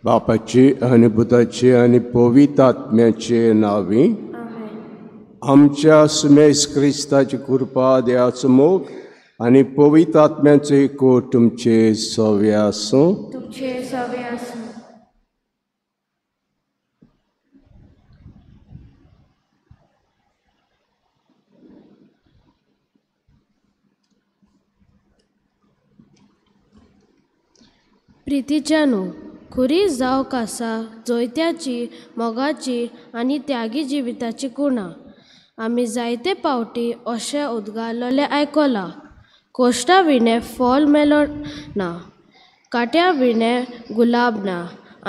बापाचे आणि पुताचे आणि पवित्र आत्म्याचे नावे आमच्या सुमेस क्रिस्ताची कृपा देवाचो मोग आणि पवित्र आत्म्याचो एकूट तुमचे सवे आसूं. प्रितीच्यानो, खुरी जावक आसा जोयत्याची, मोगाची आनी त्यागी जिविताची कुणा. आमी जायते पावटी अशें उद्गारलेलें आयकलां. कोश्टा विणे फॉल मेलो ना, काट्या विणे गुलाब ना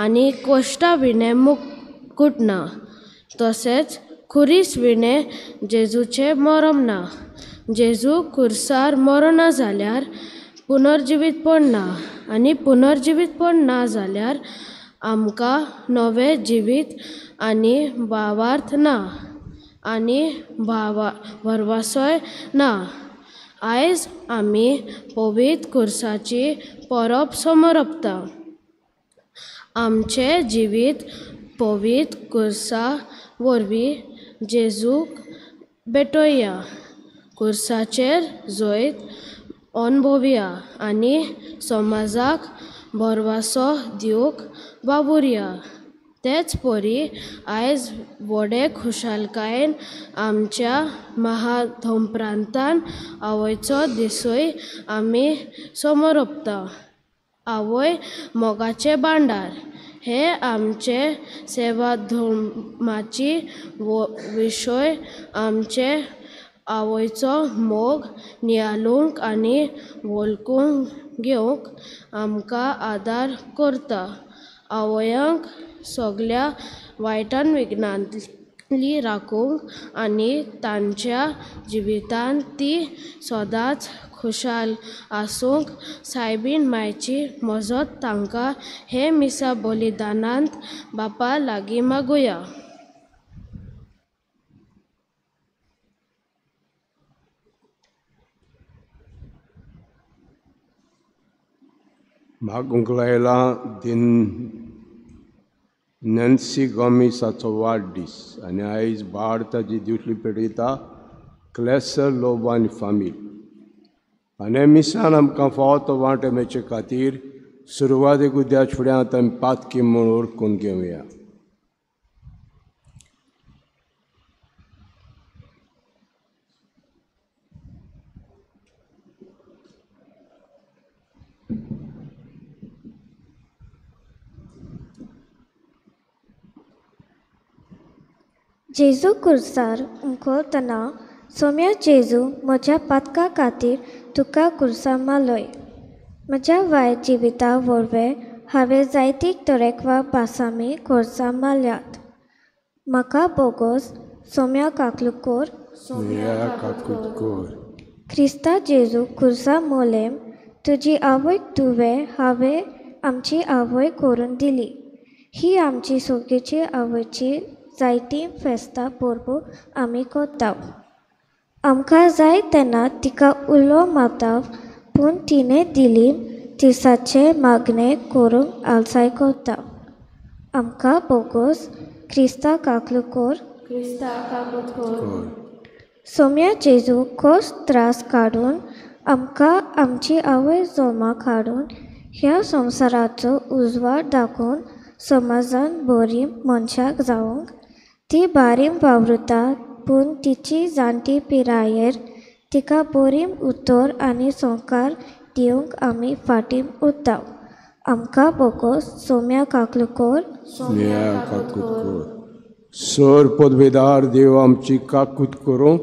आनी कोश्टा विणे मुकुट ना. तशेंच खुरीस विणे जेजूचें मरण ना. जेजू खुर्सार मरो जाल्यार पुनर्जिवीतपण ना आनी पुनर्जिवीतपण ना जाल्यार आमकां नवें जिवीत आनी भावार्थ ना आनी भरवसोय ना. आयज आमी पवित्र खुर्साची परब समोरपता. आमचे जिवीत पवित्र खुर्सा वरवीं जेजूक भेटोया. खुर्साचेर जोयत अनुभवया आनी समाजाक भरवसो दिवंक वावुरया. तेच परी आयज व्हडे खुशालकायेन आमच्या महाधोंपरांतान आवयचो दिसूय आमी समोरपता. आवय मोगाचें भांडार हे आमचे सेवाधर्माची विशय आमचे आवयचो मोग नियाळूंक आनी वळखून घेवंक आमकां आदार करता. आवयांक सगळ्या वायटान विघ्नांतली राखूंक आनी तांच्या जिवितांत ती सदांच खुशाल आसूंक सायबीण मायची मजत तांकां हे मिसा बलिदानांत बापा लागीं मागुया. मागूंक लायला दिन नॅन्सी गॉमिसाचो वाडदीस आनी आयज भारताची दिवली पेटयता क्लेसर लोबो आनी फामील. आनी हे मिसान आमकां फावत वांटे मेळचे खातीर सुरवातेक उद्या फुड्यांत आमी पातकी म्हूण ओळखून घेवया. जेजू खुर्सार उमखोतना सोम्या जेजू म्हज्या पातका खातीर तुका खुर्सा मालोय. म्हज्या वायट जिविता वरवें हांवें जायतीं तरेकवार पासांनी खुर्सां मारल्यात. म्हाका बोगोस सोम्या काकलुकोर क्रिस्ता जेजू खुर्सा मोलेम तुजी आवय तुवें हांवें आमची आवय करून दिली. ही आमची सोगीची आवयची जायतीं फेस्तां परबो आमी करता. आमकां जाय तेन्ना तिका उलो मारता, पूण तिणें दिली तिसाचे मागणें करूंक आलसाय करता. आमकां बोगोस क्रिस्ता काकलुकोर सोम्या जेजू खोस त्रास काडून आमकां आमची आवय जोमाक हाडून ह्या संवसाराचो उजवाड दाखोवन समाजान बरी मनशाक जावंक ती बारीम वावुरता, पूण तिची जाणटी पिरायेर तिका बरीम उतर आनी संस्कार दिवंक आमी फाटीं उरता. आमकां बोगोस सोम्या काकलुकोर सर पदवेदार देव आमची काकूत करूं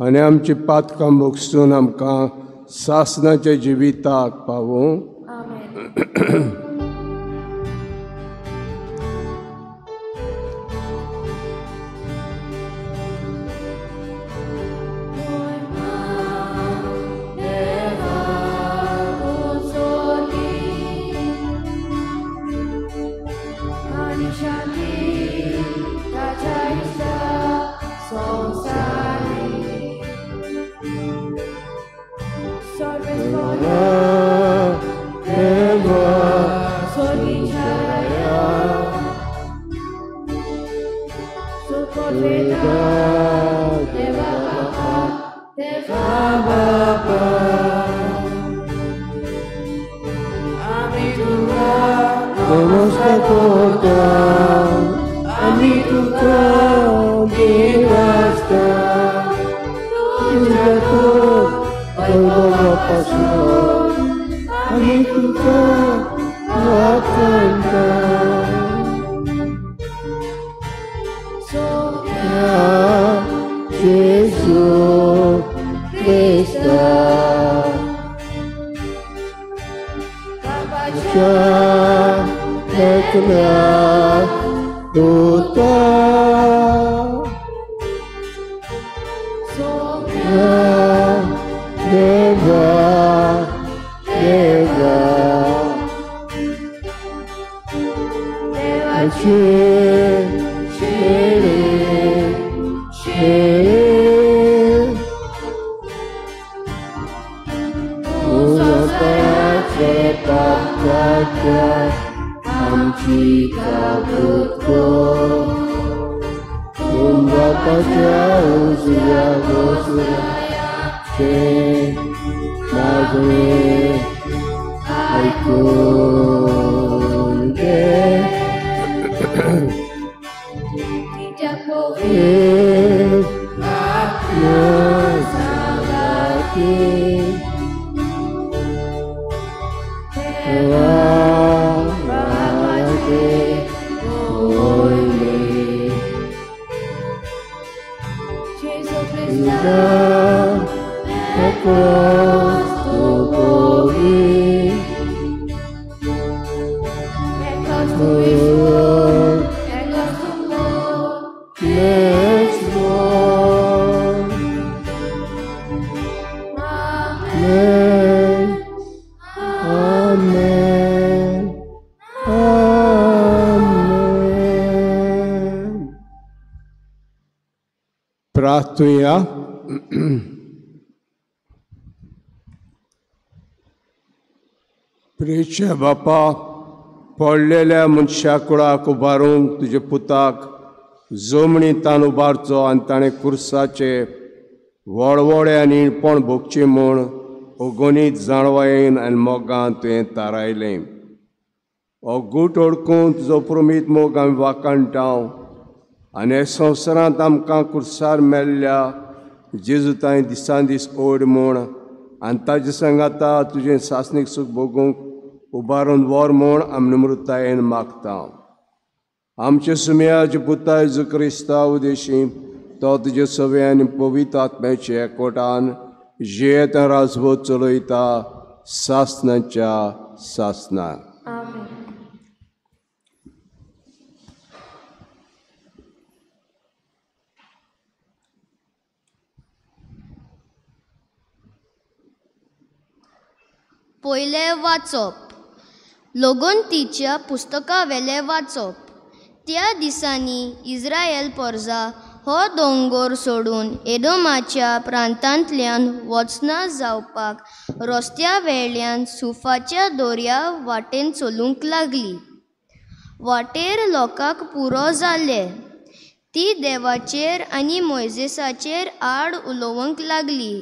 आनी आमची पातकां मोगसून आमकां सासणाच्या जिविताक पावूं. प्रार्थुया. प्रिय बापा, पडलेल्या मनशा कुळाक उबारूंक तुजे पुताक जमणींतान उबारचो आनी ताणें कुर्साचे व्हडव्हडे आनी इणपण भोगचें म्हूण अगणीत जाणवायेन आनी मोगान तुवें तारायलें. हो गूट ओळखून तुजो प्रमीत मोग आमी वाकाणटाव आनी हे संवसारांत आमकां कुर्सार मेल्ल्या जेजुताय दिसान दीस ओड म्हूण आनी ताजे सांगाता तुजें सासणीक सूख भोगूंक उबारून व्हर म्हूण आमी नम्रतायेन मागता. आमचे सुमयाचे पुता जेजू क्रिस्ता उदेशी तो तुजे सवे आनी पवित्र आत्म्याचे एकवटान जियेत राजभोग चलयता सासणाच्या सासणा. पयले वाचप. लोगोंतीच्या पुस्तका वेले वाचप. त्या दिसांनी इस्रायल परजा हो दोंगर सोडून एदोमाच्या प्रांतांतल्यान वचना जावपाक रस्त्या वेळ्यान सुफाच्या दोर्या वाटेन चलूंक लागली. वाटेर लोकांक पुरो जाले. ती देवाचेर आनी मोइजेसाचेर आड उलोवंक लागली.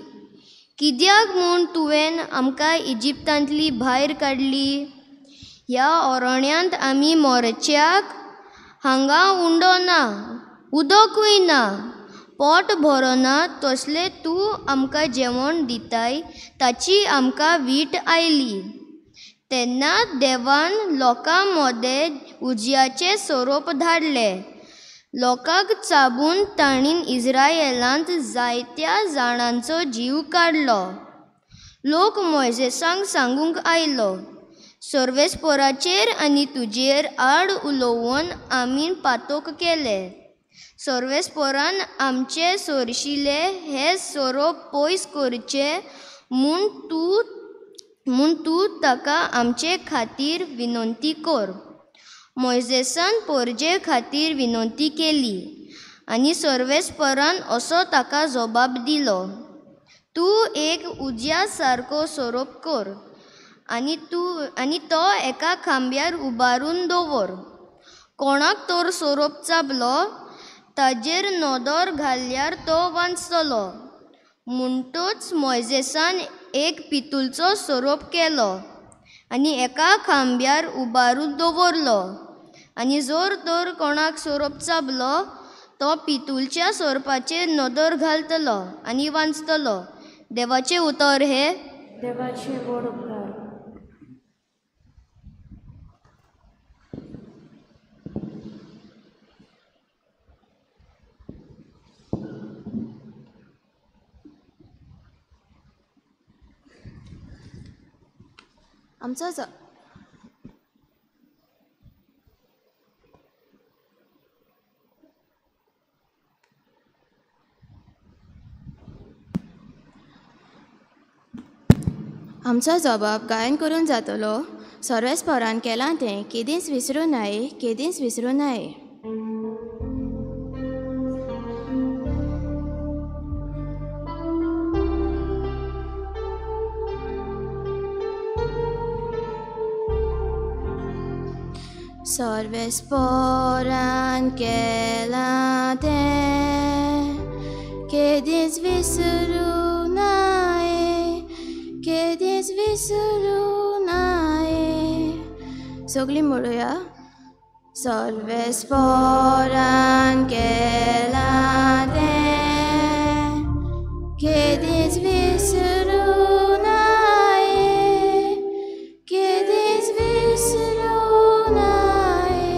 कित्याक म्हूण तुवें आमकां इजिप्तांतली भायर काडली? ह्या ओरोण्यांत आमी मोरच्याक हांगा उंडो ना, उदकूय ना, पोट भरोना, तसलें तूं आमकां जेवण दिताय ताची आमकां वीट आयली. तेन्ना देवान लोकां मदें उज्याचें सोरोप धाडलें. लोकांक चाबून ताणीन इस्रायेलांत जायत्या जाणांचो जीव काडलो. लोक मोयजेसांक सांगूंक आयलो, सर्वेस्पोराचेर आनी तुजेर आड उलोवन आमी पातोक केले. सर्वेस्पोरान आमचे सोरशिले हे सोरोप पयस करचे म्हूण तूं ताका आमचे खातीर विनंती कर. मोयजेसान पोरजे खातीर विनंती केली आनी सर्वेस्परान असो ताका जबाब दिलो, तूं एक उज्या सारको सोरोप कर आनी तो एका खांब्यार उबारून दवर. कोणाक तर सोरोप चाबलो ताजेर नदर घाल्यार तो वाचतलो. म्हणटूच मोयजेसान एक पितूलचो सोरोप केलो आनी एका खांब्यार उबारून दवरलो. आनी जर तर कोणाक सोरोप चाबलो तो पितूलच्या सोरपाचेर नदर घालतलो आनी वाचतलो. देवाचें उतर हे देवाचे व्हड उपकार. आमचो जबाब गायन करून जातलो. सर्वेस्परान केलां तें केदींच विसरूं नाये, केदींच विसरूं नाये. सर्वेस्परान केलां तें केदींच विसरूं नाये, केदींच विसरूं नाये. सगळीं म्हणुया. सर्वेस्परान केलां तें केदींच विसरूं नाये, केदींच विसरूं नाये.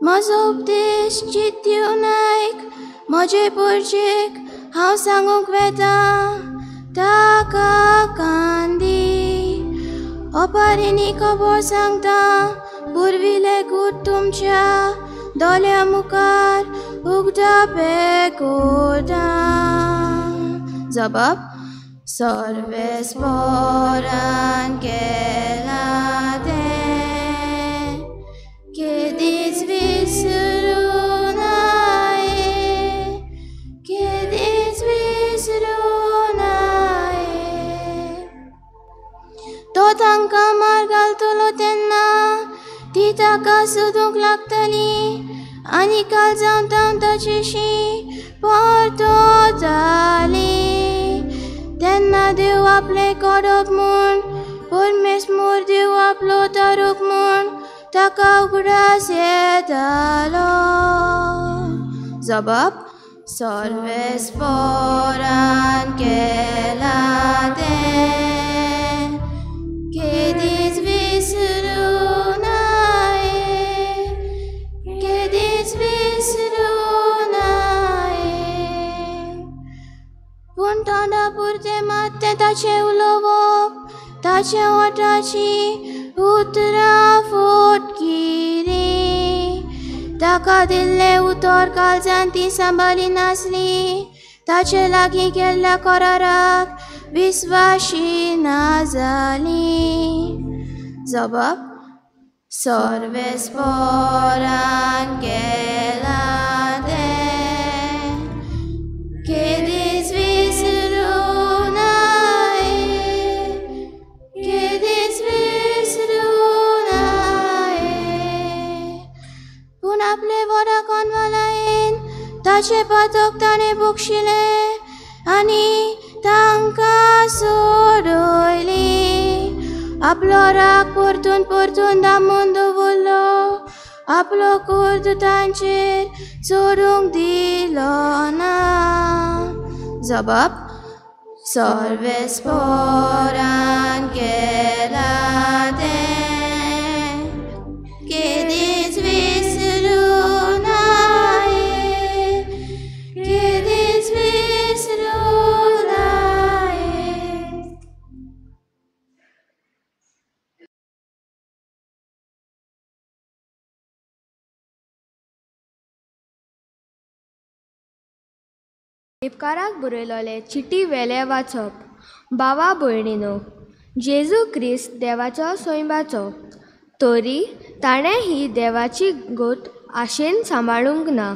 म्हजो उपदेश चिंत्यून आयक, म्हजे पोरचेक हांव सांगूंक वेता, ताका कांदी. ओपारीनी खबर सांगता, पुर्विले गूट तुमच्या दोल्या मुखार उगदा पेकोदा. जबाब सर्वेस्परान केलां तें केदींच विसरूं नाये, केदींच विसरूं नाये. तो तांकां मार घालतलो तेन्ना ती ताका सोदूंक लागतली आनी काल जावन ताचेशी परतोताली. तेन्ना देव आपले कोडप म्हूण, परमेस्वर देव आपलो तारूक म्हूण ताका उगडास येतालो. जबाब सर्वेस्परान केलां तें केदींच विसरूं नाये, केदींच विसरूं नाये. पूण तोंडा पुरतें मात तें ताचें उलोवप, ताच्या ओठाची उतरां फोटकिरी. ताका दिल्लें उतर काळजांत ती सांबाळी नासली, ताचे लागीं केल्ल्या कराराक विस्वाशी ना जाली. जबाब सर्वेस्परान केलां तें केदींच विसरूं नाये, केदींच विसरूं नाये. पूण आपले वडा कोनवालायेन ताचे पातक ताणें बक्षिले आनी तांकां सोडयली. आपलो राग परतून परतून दामून दवरलो. आपलो कुर्द तांचेर सोडूंक दिलो ना. जबाब सर्वेस्परान केलां तें केदींच विसरूं नाये. केदींच विसरूं नाये. उपकाराक बरयलोले चिटी वेले वाचप. भावा भयणीनो, जेजू क्रिस्त देवाचो सोयंबाचो. तरी ताणें ही देवाची गोट आशेन सांबाळूंक ना,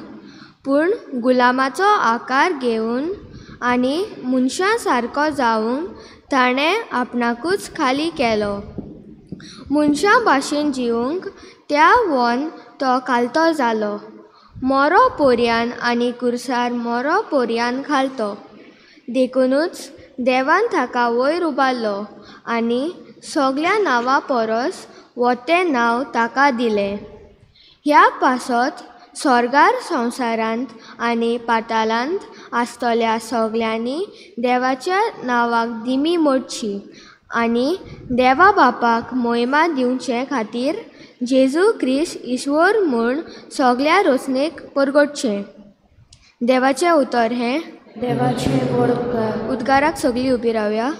पूण गुलामाचो आकार घेवन आनी मनशां सारको जावन ताणें आपणाकूच खाली केलो. मनशां भाशेन जिवंक त्या वन तो खालतो जालो. मोरो पोरयान आनी कुर्सार मोरो पोरयान खालतो. देखूनच देवान ताका वयर उबारलो आनी सगळ्या नांवां परस व्हडलें नांव ताका दिलें. ह्या पासत स्वर्गार संवसारांत आनी पातालांत आसतल्या सगळ्यांनी देवाच्या नांवाक दिमी मोडची आनी देवा बापाक महिमा दिवचे खातीर जेजू क्रिस्त ईश्वर म्हूण सगळ्या रचनेक परगटचें. देवाचें उतर हें देवाचे व्हड उपकार. उद्गाराक सगळीं उबी रावया.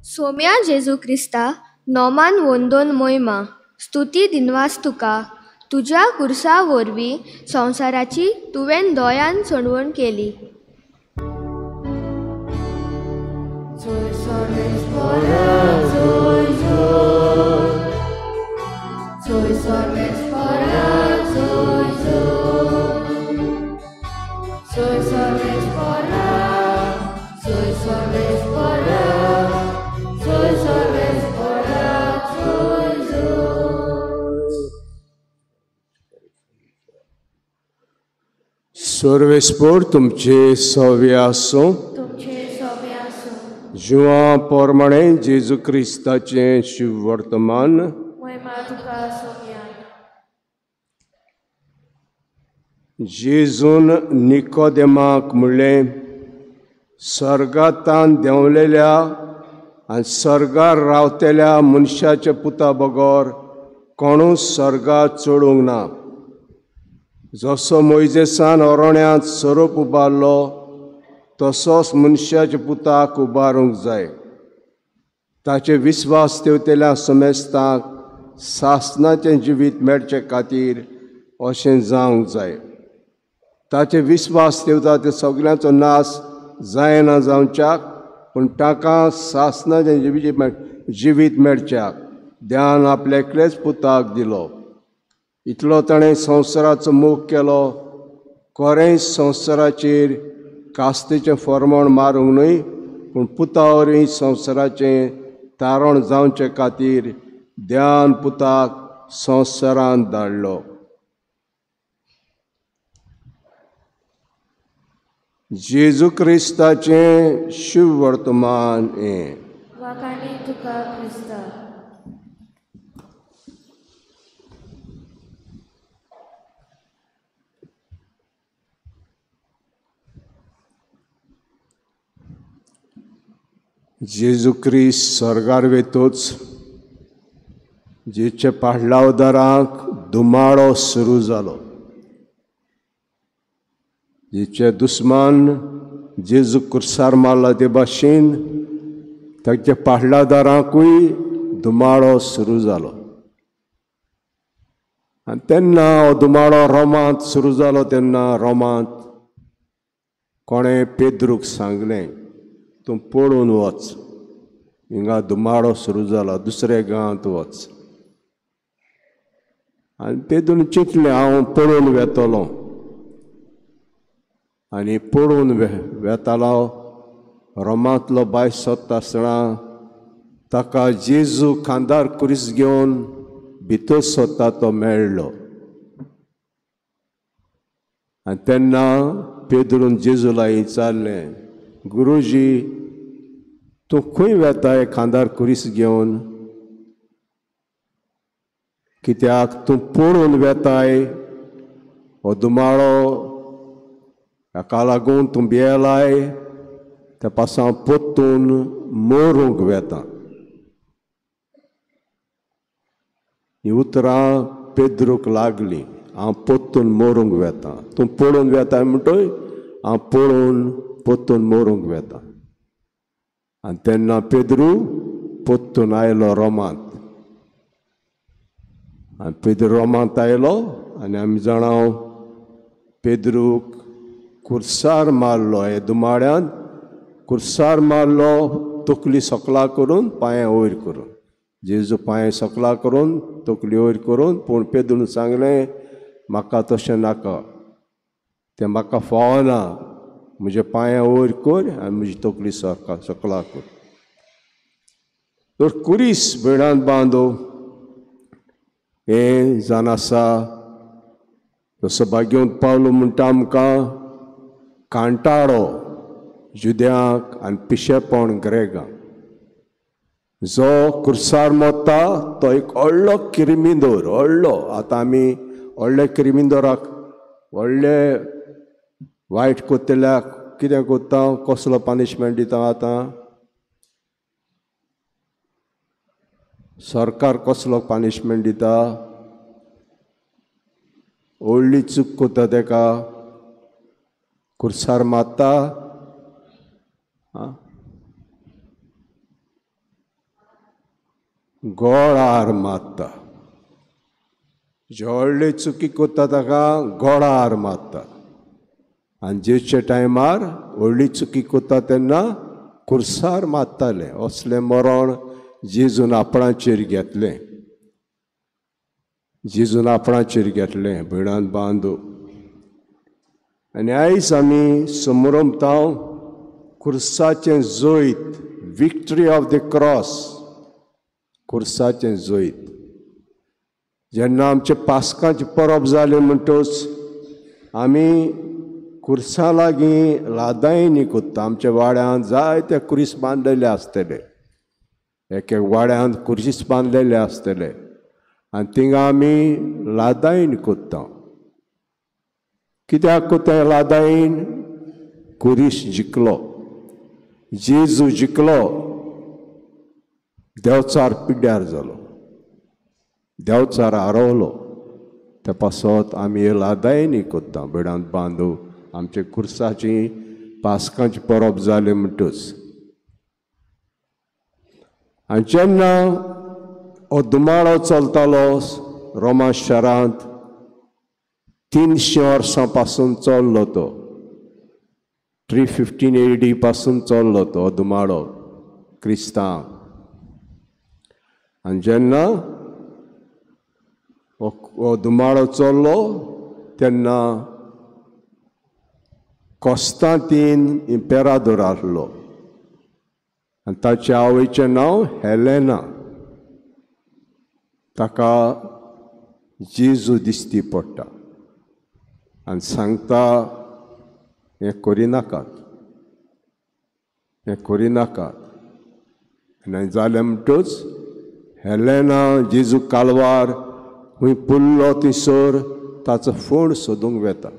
सोम्या जेजू क्रिस्ता नोमान वंदोन मोहिमा. स्तुती दिनवास तुका. तुज्या कुर्सा वरवीं संवसाराची तुवें दोयान सोडवण केली. सर्वेस्पोर तुमचे सव्य आसूं. जिवा पोरमाणें जेजू क्रिस्ताचें शिव वर्तमान. जेजून निकोदेमाक म्हणलें, सर्गांतान देंवलेल्या आनी सर्गार रावतेल्या मनशाच्या पुता बगोर कोणूच सर्गांत चडूंक ना. जसो मोइजेसान अरोण्यांत सरोप उबारलो तसोच मनशाच्या पुताक उबारूंक जाय. ताचे विस्वास तेवतेल्या समेस्तांक सासनाचें जिवीत मेळचे खातीर अशें जावंक जाय. ताचे विस्वास तेवता ते सगळ्यांचो नाश जायना जावच्याक, पूण ताका सासनाचें जिवीत मेळच्याक देवान आपल्या एकलेच पुताक दिलो. इतलो ताणें संवसाराचो मोग केलो. कोरेंच संवसाराचेर कास्तेचें फर्मोण मारूंक न्हय, पूण पुता वरवीं संवसाराचें तारण जावचे खातीर देवान पुताक संवसारांत धाडलो. जेजू क्रिस्ताचें शिव वर्तमान हें. वाखाणी तुका क्रिस्ता. जेजू क्रिस्त स्वर्गार वेतोच जेचे पाडलावदारांक दुमाळो सुरू जालो. जेचे दुस्मान जेजू कुर्सार मारला ते भाशेन ताच्या पाडलादारांकूय दुमाळो सुरू जालो. आनी तेन्ना हो दुमाळो रोमांत सुरू जालो तेन्ना रोमांत कोणें पेद्रूक सांगलें, तूं पळोवन वच, हिंगा दुमाळो सुरू जाला, दुसरे गांवांत वच. आनी पेदून चिंतलें हांव पळोवन वेतलो आनी पळोवन वेतालो रोमांतलो भायर सोदता आसतना ताका जेजू खांदार कुरीस घेवन भितर सोदता तो मेळ्ळो आनी तेन्ना पेदरून जेजूला विचारलें गुरुजी तूं खंय वेताय खांदार कुरीस घेवन कित्याक तूं पळोवन वेताय हो दुमाळो हाका लागून तूं भियेलाय त्या पासून हांव पोत्तून मोरूंक वेता ही उतरां पेद्रूक लागलीं हांव पोत्तून मोरूंक वेता तूं पळोवन वेताय म्हणटोय हांव पळोवन पोत्तून मोरूंक वेता आनी तेन्ना पेद्रू पोत्तून आयलो रोमांत आनी पेद्रू रोमांत आयलो आनी आमी जाणाव पेद्रूक कुर्सार मारलो हे दुमाड्यान कुर्सार मारलो तकली सकला करून पांयां वयर करून जेजू पांय सकला करून तकली वयर करून पूण पेद्रून सांगलें म्हाका तशें नाका तें म्हाका फावना म्हजे पांयां वयर कर आनी म्हजी तकली सकला कर तर कुरीस भिडांत बांदू हें जावन आसा तसो भाग्योन पावलो म्हणटा आमकां कांटाळो जुद्यांक आनी पिशेपण ग्रेगांक जो कुर्सार मोत्ता तो एक व्हडलो किरमिंदोर व्हडलो आतां आमी व्हडले किरमिंदोराक व्हडले वायट कोत्तेल्याक कितें कोत्ता कसलो पनिशमेंट दिता आतां सरकार कसलो पनिशमेंट दिता व्हडली चूक कोत्ता तेका कुर्सार मारता गोळार मारता जे व्हडले चुकी कोत्ता ताका गोळार मारता आनी जेचे टायमार व्हडली चुकी कोत्ता तेन्ना कुर्सार मारताले असलें मरण जेजून आपणाचेर घेतलें जेजून आपणाचेर घेतलें भिडांत बांदू आनी आयज आमी समरमता कुर्साचें जोयत विक्ट्री ऑफ द क्रॉस कुर्साचें जोयत जेन्ना आमचे पास्कांचें परब जालें म्हणटच आमी कुर्सां लागीं लादायनी कोत्ता आमच्या वाड्यांत जायते कुरीस बांदलेले आसतले एक एक वाड्यांत कुर्सीस बांदलेले आसतले आनी थिंगा आमी लादायन कोत्ता कित्याक कोत्ता लादायन कुरीस जिखलो जेजू जिखलो देंवचार पिड्ड्यार जालो देंवचार हारोवलो ते पासत आमी हे लादायनी कोत्ता भिडांत बांदू आमचे कुर्साची पास्कांची परब जालें म्हणटच आनी जेन्ना हो दुमाळो चलतालो रोमा शारांत 300 वर्सां पासून चल्लो तो 315 AD पासून चल्लो तो दुमाळो क्रिस्तांव आनी जेन्ना हो दुमाळो चल्लो तेन्ना कॉस्तांतीन इम्पेरादोर आसलो आनी ताच्या आवयचें नांव हेलेना ताका जेजू दिश्टी पडटा आनी सांगता हें करिनाकात हें करिनाकात आनी जालें म्हणटच हेलेना जेजू कालवार खंय पुल्लो थंयसर ताचो फोंड सोदूंक वेता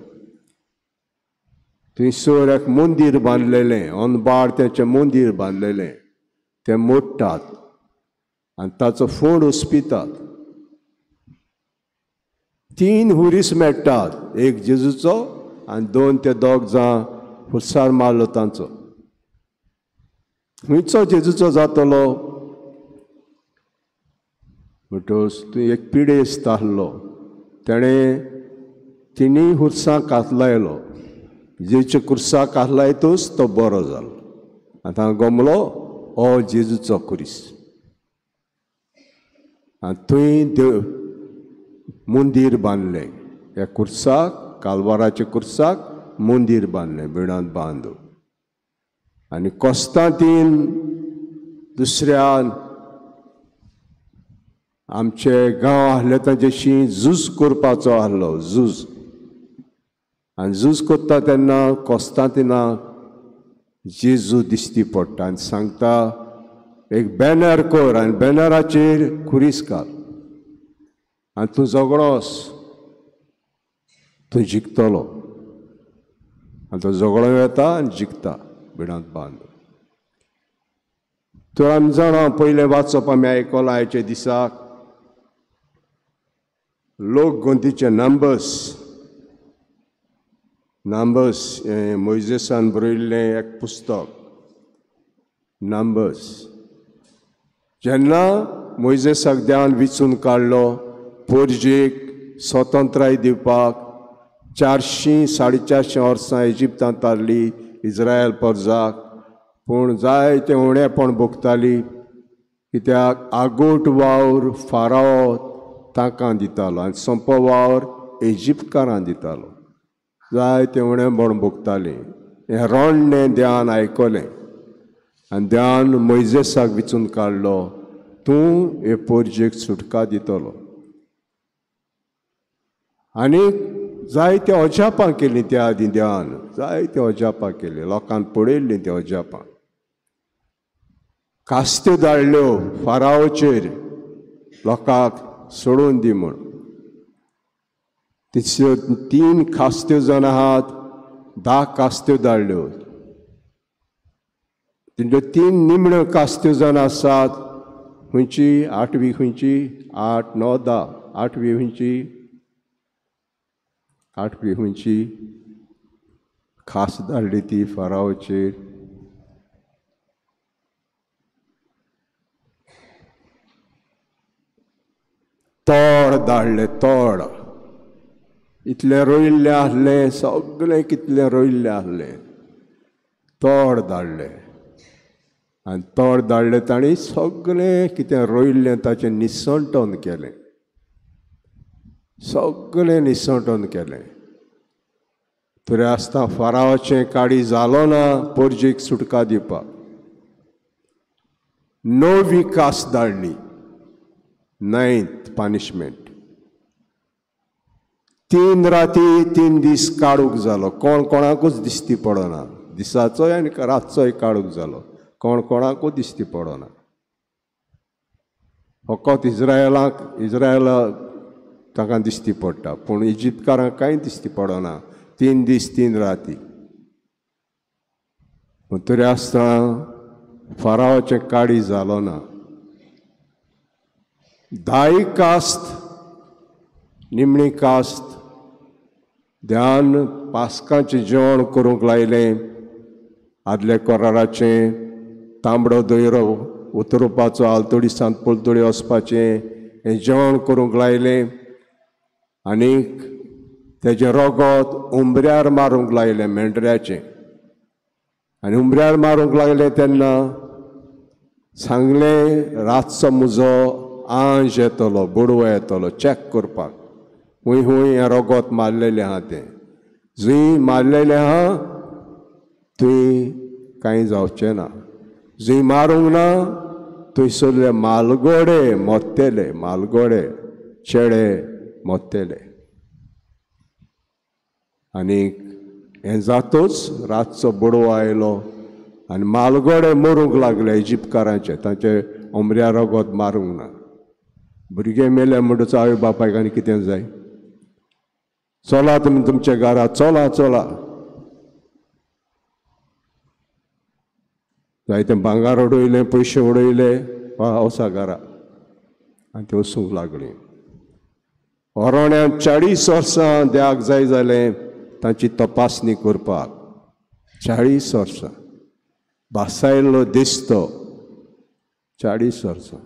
थंयसर एक मंदीर बांदलेलें अनबार तेचें मंदीर बांदलेलें तें मोडटात आनी ताचो फोंड उस्पितात 3 हुरीस मेळटात एक जेजूचो आनी 2 ते दोग जां खुर्सार मारलो तांचो खंयचो जेजूचो जातलो म्हणटच थंय एक पिडेस्त आसलो तेणें 3 हुर्सां कातलायलो जेचे कुर्सा कातलायतूच तो बरो जालो आतां गमलो हो जेजूचो कुरीस आनी थंय मंदीर बांदलें. ह्या कुर्साक, कालवाराच्या कुर्साक मंदीर बांदलें बिणांत बांदून. आनी कोस्तांतीन दुसऱ्यान आमचे गांव आहले तांचेशी झूज करपाचो आहलो, झूज. आनी झूज करता तेन्ना कोस्तांतिना जेजू दिश्टी पडटा आनी सांगता एक बॅनर कर आनी बॅनराचेर खुरीस घाल आनी तूं झगडोस, तूं जिखतलो. आनी तो झगडो येता आनी जिखता बिणांत बांदून. तर आमी जाणा पयलें वाचप आमी आयकलां आयचे दिसाक लोक गोंतीचे नंबर्स मोइजेसान बरयल्लें एक पुस्तक नंबर्स. जेन्ना मोइजेसाक देवान विचून काडलो पोरजेक स्वतंत्राय दिवपाक 400-450 वर्सां इजिप्तांत तारली इस्रायल परजाक, पूण जायते उणेपण भोगताली कित्याक आगोट वावर फाराव तांकां दितालो आनी सोंपो वावर इजिप्तकारांक दितालो. जायते उणेपण भोगतालीं. हें रोडणें देवान आयकलें आनी देवान मोइजेसाक विचून काडलो तूं हे पोरजेक सुटका दितलो. आनी जायते अजापां केलीं त्या आदी देवान, जायते अजापां केलीं, लोकांन पळयल्लीं तीं अजापां. कास्त्यो धाडल्यो फारावाचेर लोकांक सोडून दी म्हूण. तिच्यो 3 कास्त्यो जण आहात, 10 कास्त्यो धाडल्यो. तेंच्यो 3 निमण्यो कास्त्यो जण आसात. खंयची 8वी खंयची 8, 9, 10. 8वी खंयची खास धाडली ती फारावाचेर. तोड धाडले, तोड. इतलें रोयिल्लें आहलें, सगळें कितलें रोयिल्लें आहलें, तोड धाडलें. आनी तोड धाडलें तांणी सगळें कितें रोयिल्लें ताचें निसंटन केलें, सगळें निसंटन केलें. तरी आसता फारावाचें काडी जालो ना पोरजेक सुटका दिवपाक. 9वी कास धाडली, 9th पनिशमेंट. 3 राती 3 दीस काडूंक जालो. कोणाकूच दिश्टी पडना. दिसाचोय आनी रातचोय काडूंक जालो. कोणाकूच दिश्टी पडना. फकत इस्रायल ताका दिश्टी पडटा, पूण इजिप्तकारांक कांय दिश्टी पडना. 3 दीस 3 राती. पूण तरी आसतना फारावाचें काडी जालो ना. 10 कास्त, निमणी कास्त देवान पास्काचें जेवण करूंक लायलें. आदले कोराराचें तांबडो दोयरो उतरोवपाचो, आलतोडी पलतोडी वचपाचें हें जेवण करूंक लायलें. आनीक तेजें रगत उंबऱ्यार मारूंक लायलें मेंढऱ्याचें. आनी उंबऱ्यार मारूंक लागलें तेन्ना सांगलें रातचो म्हजो आंज येतलो, बुडवो येतलो चॅक करपाक. हूंय हें रगत मारलेलें आहा तें. जंय मारलेलें आहा थंय कांय जावचें ना. जंय मारूंक ना थंयसरले मालगोडे मोत्तेले, मालगोडे चेडे मोत्तेले. आनीक हें जातूच रातचो बुडवो आयलो आनी मालगोडे मरूंक लागले इजिप्तकारांचे. तांचे उमऱ्या रगत मारूंक ना. भुरगे मेले म्हणटच आवय बापायक आनी कितें जाय. चला तुमी तुमच्या घरा, चला चला. जायते भांगार उडयलें, पयशे उडयले, वसा घरा. आनी ते वसूंक लागलीं. ओरोण्यान 40 वर्सां देवाक जाय जालें तांची तपासणी करपाक. 40 वर्सां. भासायल्लो दिसतो 40 वर्सां.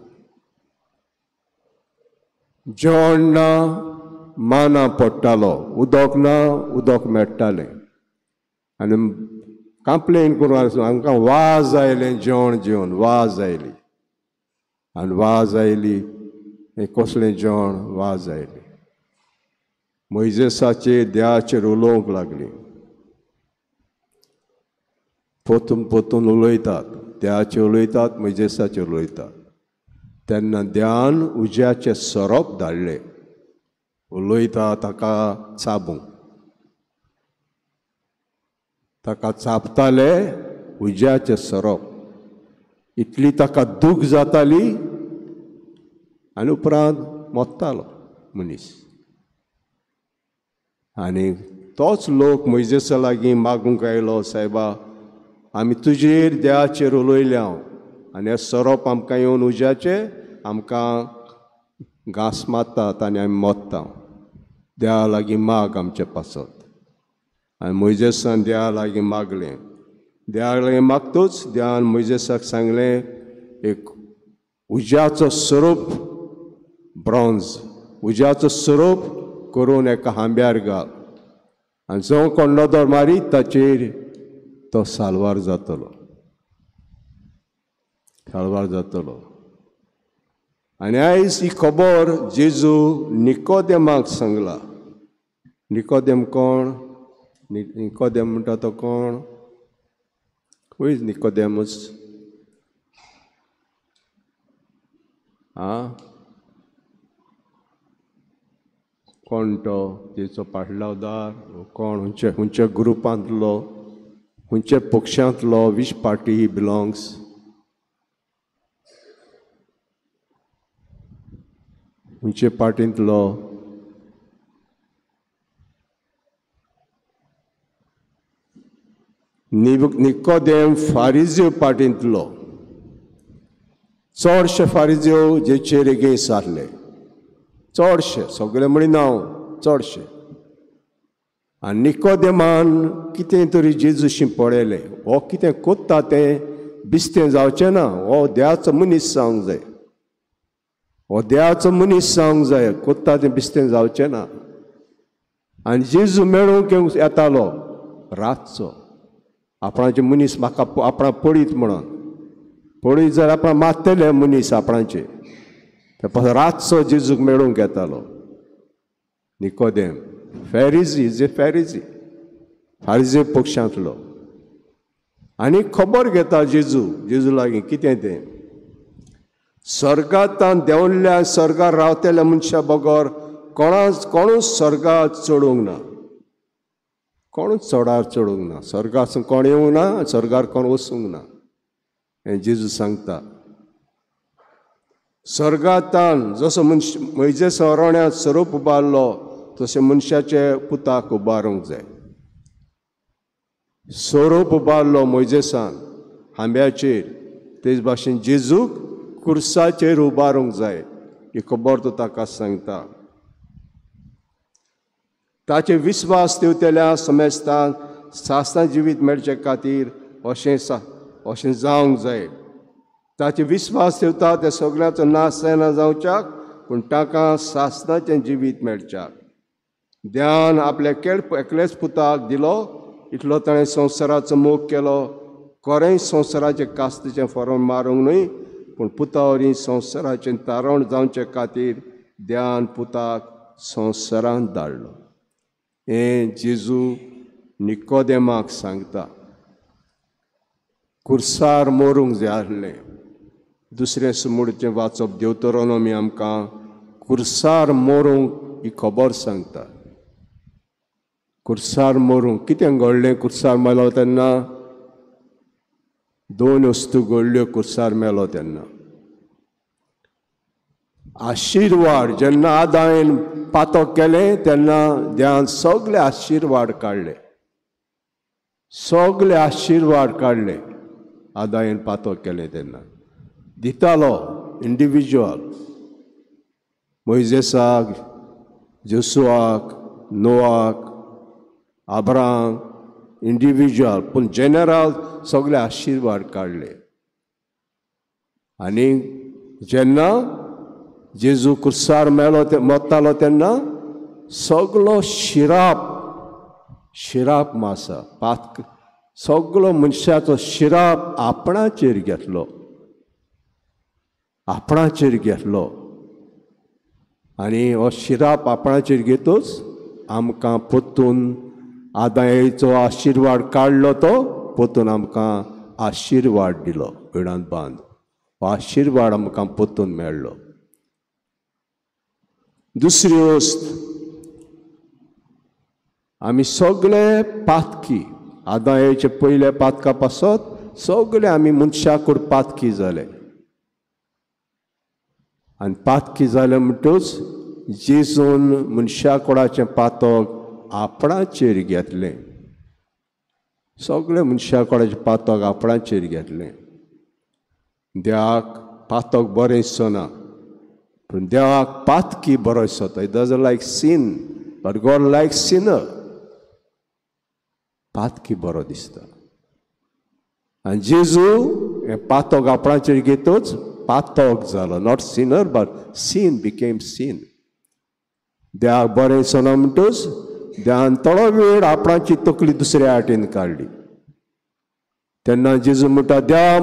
जेवण ना, माना पडटालो, उदक ना, उदक मेळटालें. आनी कंप्लेन करून आमकां वाज आयलें जेवण जेवन, वाज आयली. आनी वाज आयली, हें कसलें जेवण, वाज आयली. मोइजेसाचे देवाचेर उलोवंक लागलीं. पोतून उलयतात, देवाचेर उलयतात, मोइजेसाचेर उलयतात. तेन्ना देवान उज्याचें सोरोप धाडलें. उलयता ताका चाबूंक. ताका चाबताले उज्याचें सोरोप. इतली ताका दूख जाताली आनी उपरांत मोत्तालो मनीस. आनी तोच लोक मोइजेसा लागीं मागूंक आयलो, सायबा आमी तुजेर देवाचेर उलयल्या आनी हें सोरोप आमकां येवन उज्याचें आमकां घास मारतात आनी आमी मोत्ता. देवा लागीं माग आमचे पासत. आनी मोइजेसान देवा लागीं मागलें. देवा लागीं मागतूच देवान मोइजेसाक सांगलें, एक उज्याचो स्वरूप ब्रॉन्झ, उज्याचो स्वरूप करून एका हांब्यार घाल आनी जो कोण नदर मारीत ताचेर तो साल्वार जातलो. साल्वार जातलो. आनी आयज ही खबर जेजू निकोदेमाक सांगला. निकोदेम कोण? निकोदेम म्हणटा तो कोण? Who is Nicodemus? कोण तो? तेचो पाटलावदार कोण? खंयच्या ग्रुपांतलो, खंयच्या पक्षांतलो? Which party he belongs? खंयच्या पार्टींतलो? निकोदेम फारिझ्यो पार्टींतलो. चडशे फारिझ्यो जेचेर एगेन्स्ट जाल्ले. चडशे, सगळे म्हणिना हांव, चडशे. आनी निकोदेमान कितें तरी जेजूशी पळयलें. हो कितें कोत्ता तें बिस्तें जावचें ना. हो देवाचो मनीस जावंक जाय. हो देवाचो मनीस जावंक जाय. कोत्ता तें बिस्तें जावचें ना. आनी जेजू मेळूंक येतालो रातचो. आपणाचे मनीस म्हाका आपणा पळीत म्हणून. पळीत जाल्यार आपणा मारतले मनीस आपणाचे. ते रातचो जेजूक मेळूंक येतालो निकोदेम. फॅरिझी, जे फॅरिझी, फारिझे पक्षांतलो. आनी खबर घेता जेजू लागीं कितें तें. स्वर्गांतान देंवल्ल्या स्वर्गार रावतल्या मनशा बगर कोणूच स्वर्गांत चडूंक ना. कोणूच चडार चडूंक ना. स्वर्गासून कोण येवंक ना, स्वर्गार कोण वचूंक ना. हें जेजू सांगता. स्वर्गांतान जसो मोइजेस अरोण्यात स्वरूप उबारलो तशें मनशाचे पुताक उबारूंक जाय. स्वरूप उबारलो मोइजेसान हांब्याचेर, तेच भाशेन जेजूक कुर्साचेर उबारूंक जाय. ही खबर तो ताका सांगता. ताचे विस्वास दिवतल्या समेस्तान सासना जिवीत मेळचे खातीर अशें जावंक जाय. ताचे विस्वास दिवता ते सगळ्याचो नाश जायना जावच्याक, पूण ताका सासनाचें जिवीत मेळच्याक. देवान आपल्या एकलेच पुताक दिलो. इतलो ताणें संवसाराचो मोग केलो. खरेंच संवसाराचें कास्तीचें फरोन मारूंक न्हय, पूण पुता वरी संवसाराचें तारण जावचे खातीर देवान पुताक संवसारांत धाडलो. हें जेजू निकोदेमाक सांगता. कुर्सार मोरूंक जाय आसलें. दुसरें सुमोडचें वाचप देवतरोनोमी आमकां कुर्सार मोरूंक ही खबर सांगता. कुर्सार मोरूंक कितें घडलें? कुर्सार मेलो तेन्ना 2 वस्तू घडल्यो. कुर्सार मेलो तेन्ना आशिर्वाद. जेन्ना आदायन पातक केलें तेन्ना देवान सगळे आशिर्वाद काडले. सगळे आशिर्वाद काडले. आदायन पातक केलें तेन्ना दितालो इंडिविज्युअल. मोइजेसाक, जोसुआक, नोआक, आब्राम इंडिविज्युअल, पूण जनरल सगळे आशिर्वाद काडले. आनी जेन्ना जेजू कुर्सार मेलो मोत्तालो तेन्ना सगळो शिराप मासा पात सगळो मनशाचो शिराप आपणाचेर घेतलो. आपणाचेर घेतलो. आनी हो शिराप आपणाचेर घेतूच आमकां पोत्तून आदायाचो आशिर्वाद काडलो तो पोत्तून आमकां आशिर्वाद दिलो विडांत बांद हो आशिर्वाद आमकां पोत्तून मेळ्ळो. दुसरी वस्त आमी सगळे पातकी आदायाचे पयले पातका पासत सगळे आमी मनशाकूड पातकी जाले आनी पातकी जाले म्हणटूच जेजून मनशा कोणाचें पातक आपणाचेर घेतलें. सगळे मनशा कोणाचें पातक आपणाचेर घेतलें. देवाक पातक बरें दिसना पूण देवाक पातकी बरो दिसता. It doesn't like sin but God like sinner. पातकी बरो दिसता आनी जेजू हें पातक आपणाचेर घेतूच पातक जालो. Not sinner but sin became sin. देवाक बरें दिसना म्हणटूच देवान थोडो वेळ आपणाची तकली दुसऱ्या वाटेन काडली. तेन्ना जेजू म्हणटा देवा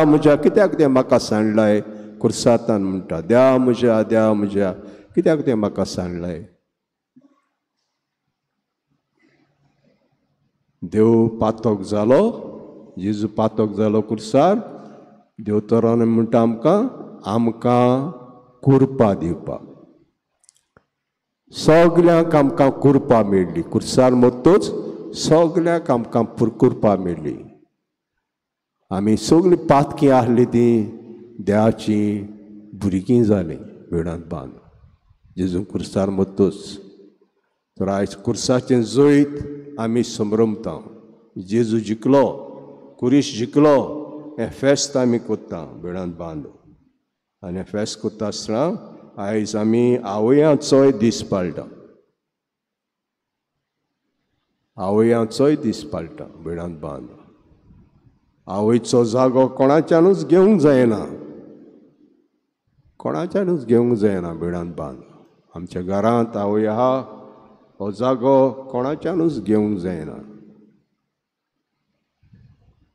म्हज्या कित्याक तें म्हाका सांडलाय. कुर्सातान म्हणटा देवा म्हज्या कित्याक तें म्हाका सांडलाय. देव पातक जालो. जेजू पातक जालो कुर्सार. देव तरान म्हणटा आमकां कुरपा दिवपाक. सगल्यांक आमकां कुरपा मेळ्ळी. कुर्सार मत्तूच सगल्यांक आमकां कुरपा मेळ्ळी. आमी सगळीं पातकी आसली ती देवाची भुरगीं जालीं वेळांत बांद जेजू कुर्सार मत्तूच. तर आयज कुर्साचें जैत आमी संभ्रमता. जेजू जिखलो कुरीश जिखलो हें फेस्त आमी कोत्ता वेळांत बांद. आनी हें फेस्त कोत्ता आसतना आयज आमी आवयांचोय दीस पाळटा. आवयांचोय दीस पाळटा वेळांत बांद. आवयचो जागो कोणाच्यानूच घेवंक जायना. कोणाच्यानूच घेवंक जायना वेळांत बांद. आमच्या घरांत आवय आहा हो जागो कोणाच्यानूच घेवंक जायना.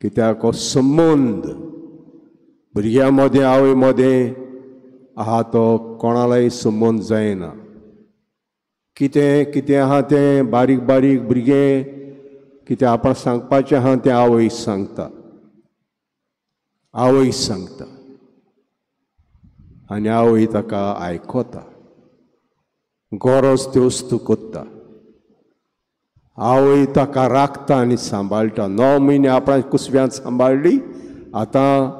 कित्याक हो संबंद भुरग्यां मदें आवय मदें आहा तो कोणालाय संबंद जायना. कितें कितें आहा तें बारीक बारीक भुरगें कितें आपणाक सांगपाचें आहा तें आवयक सांगता. आवयक सांगता आनी आवय ताका आयकता. गरज त्यो वस्तू कोत्ता. आवय ताका राखता आनी सांबाळटा. 9 म्हयने आपणा कुसव्यांत सांबाळली. आतां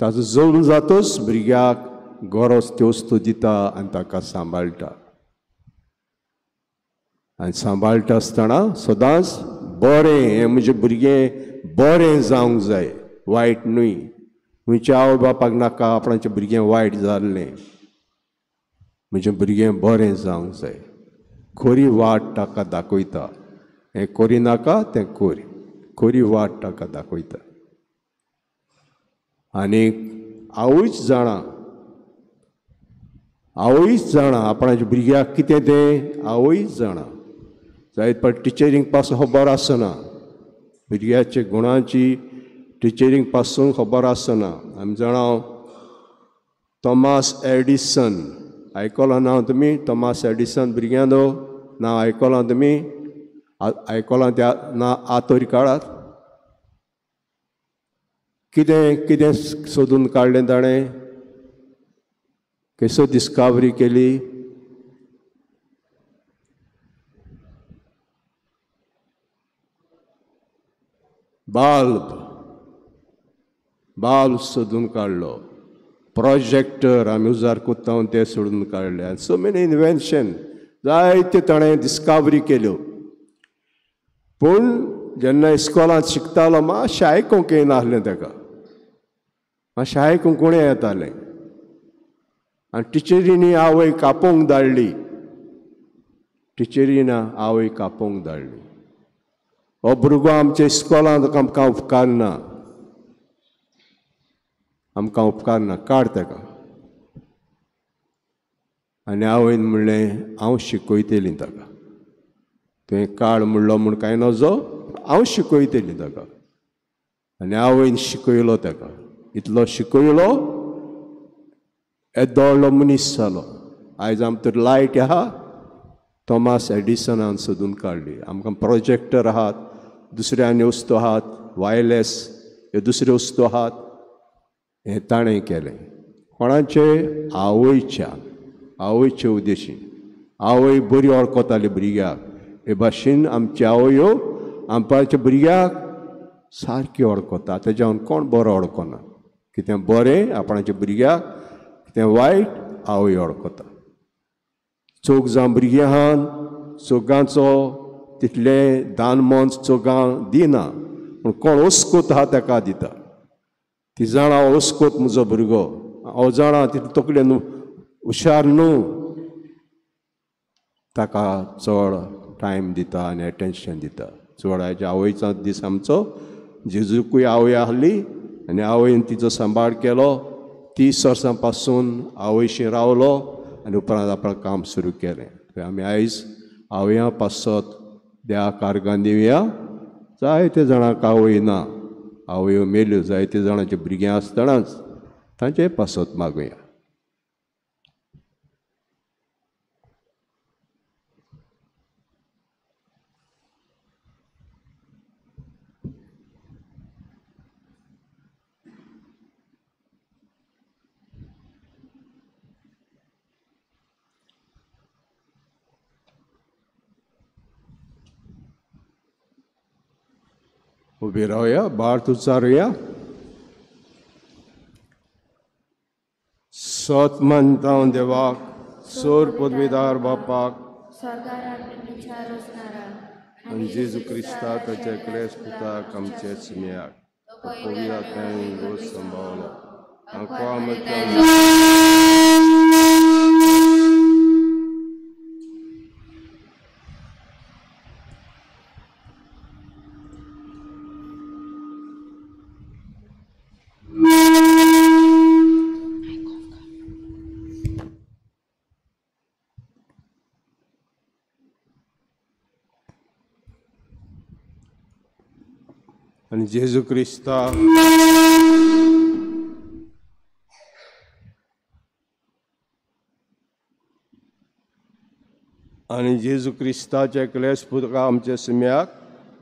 ताजो जल्म जातच भुरग्याक गरज त्यो वस्तू दिता आनी ताका सांबाळटा. आनी सांबाळटा आसतना सदांच बरें हें म्हजें भुरगें बरें जावंक जाय वायट न्हय. खंयच्या आवय बापाक नाका आपणाचें भुरगें वायट जाल्लें. म्हजें भुरगें बरें जावंक जाय. खरी वाट ताका दाखयता. हें करिनाका तें कर. खरी वाट ताका दाखयता. आनीक आवयच जाणा आपणाच्या भुरग्याक कितें तें आवयच जाणा. जायत पाट टिचरींक पासून खबर आसना. भुरग्याच्या गुणांची टिचरींक पासून खबर आसना. आमी जाणां थॉमस एडिसन आयकलां नांव तुमी? थॉमस एडिसन भुरग्यांचो नांव आयकलां तुमी? आयकलां त्या ना आतोरी काळात. कितें कितें सोदून काडलें ताणें. कसो डिस्कवरी केली. बाल्ब सोदून काडलो. प्रोजेक्टर आमी उजार कोत्ता ते सोडून काडले. आनी सो मेनी इन्वेन्शन जायत्यो ताणें डिस्कवरी केल्यो. पूण जेन्ना इस्कॉलांत शिकतालो मातशें आयकूंक येनासलें ताका. मातशें आयकूंक कोणें येतालें. आनी टिचरींनी आवय कापोवंक धाडली. टिचरीन आवय कापोवंक धाडली. हो भुरगो आमच्या इस्कॉलांत आमकां उपकार ना. आमकां उपकार ना. काड ताका. आनी आवयन म्हणलें हांव शिकयतलीं ताका. तुवें काड म्हणलो म्हूण कांय नजो हांव शिकयतलीं ताका. आनी आवयन शिकयलो ताका. इतलो शिकयलो येदो व्हडलो मनीस जालो. आयज आमचो लायट आहा थॉमस एडिसनान सोदून काडली. आमकां प्रोजेक्टर आहात, दुसऱ्या आनी वस्तू आहात, वायरलेस ह्यो दुसऱ्यो वस्तू आहात, हें ताणें केलें. कोणाचे आवयचे उद्देशीन. आवय बरी वळखताली भुरग्याक. हे भाशेन आमच्यो आवयो आमच्या भुरग्याक सारकी वळखता. तेज्यावन कोण बरो वळखना. कितें बरें आपणाच्या भुरग्याक, कितें वायट आवय वळखता. चोग जावं भुरगीं आहात, चोगांचो तितलें दान मोल चोगां दिना, पूण कोण ओस्कोत आहा ताका दिता. ती जाणा ओस्कोत म्हजो भुरगो, हांव जाणा तितले तकलेन हुशार न्हू, ताका चड टायम दिता आनी एटेन्शन दिता. चड हेज्या आवयचो दीस आमचो. जेजूकूय आवय आहली आनी आवयन तिचो सांबाळ केलो. 30 वर्सां पासून आवयशी रावलो आनी उपरांत आपणां काम सुरू केलें. आमी आयज आवयां पासत देवा कारगान दिवया. जायते जाणांक आवय ना, आवयो मेल्यो, जायते जाणांचे भुरगीं आसतनाच तांचे पासत मागुया. उबी रावया, बार्थ उच्चारुया. सत मानता देवाक, सोर पदवीदार बापाक, आनी जेजू क्रिस्ता ताच्या क्लेश पुताक आमचे सुमयाक पवित्रात्म्यान रोज सांबाळलो. आनी जेजू क्रिस्ता आनी जेजू क्रिस्ताचे क्लेश पुतका आमचे सुमयाक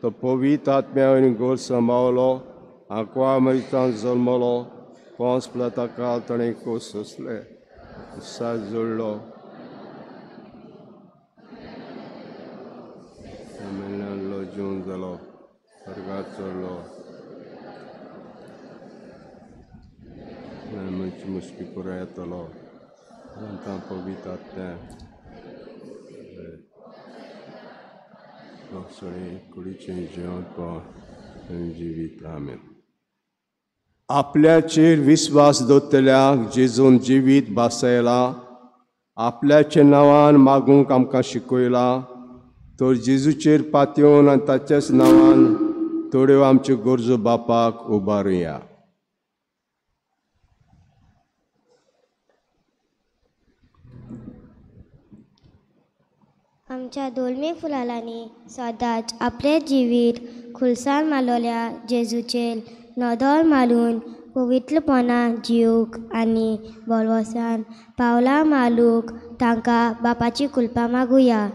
तो पवित्र आत्म्यान गोल सांबाळलो. आंकवा मरितान जल्मलो, पोंस पिलाता काळ ताणें कोस सोंसले, साज जोडलो, लो जेवन जालो, स्वर्गात चडलो, मनची मुश्की पुराय येतलो. पवित्र आत्म्या कुडीचें जेवण पावन जिवीत. आमेन. आपल्याचेर विस्वास दवरतल्याक जेजून जिवीत बासयला. आपल्याच्या नांवान मागूंक आमकां शिकयला. तर जेजूचेर पातयेवन आनी ताच्याच नांवान थोड्यो आमच्यो गरजो बापाक उबारुया. आमच्या दोलमी फुलांनी सदांच आपले जिवीत खुलसाण मारलोल्या जेजूचेर नदर मारून पवित्रपणान जिवूंक आनी बोलवोसान पावलां मारूंक तांकां बापाची कुलपा मागुया.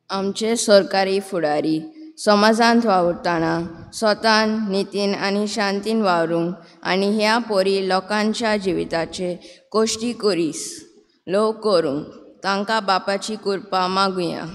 आमचे सरकारी फुडारी समाजांत वावुरतना स्वतान नितीन आनी शांतीन वावरूंक आनी ह्या पोरी लोकांच्या जिविताचे कोश्टी करीस लोव करूंक तांकां बापाची कृपा मागुया.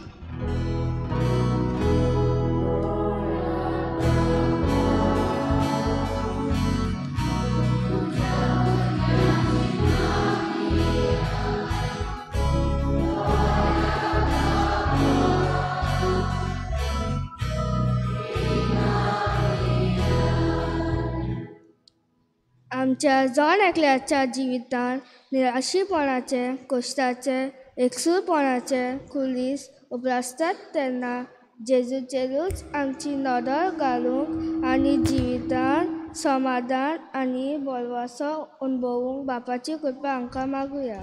आमच्या जण एकल्याच्या जिवितांत निराशीपणाचे, कश्टाचे, एकसूरपणाचे खुलीस उबरासतात तेन्ना जेजूचेरूच आमची नदर घालूंक आनी जिवितांत समाधान आनी बोलवासो अणभवूंक बापाची कृपा आमकां मागुया.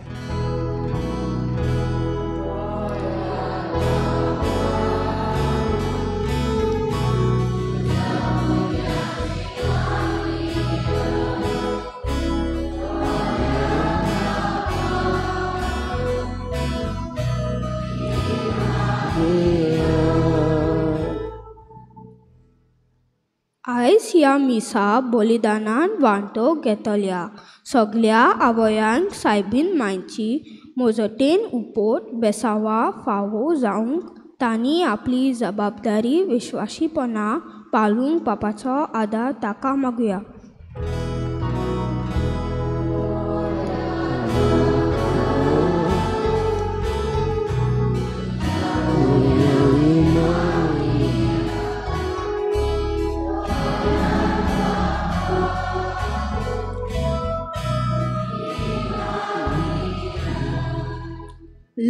आयज ह्या मिसा बलिदानान वांटो घेतल्या सगळ्या आवयांक सायबीन मांयची मोजटेन उपोट बेसावा फावो जावंक तांणी आपली जबाबदारी विश्वासीपणा पाळूंक बापाचो आदार ताका मागुया.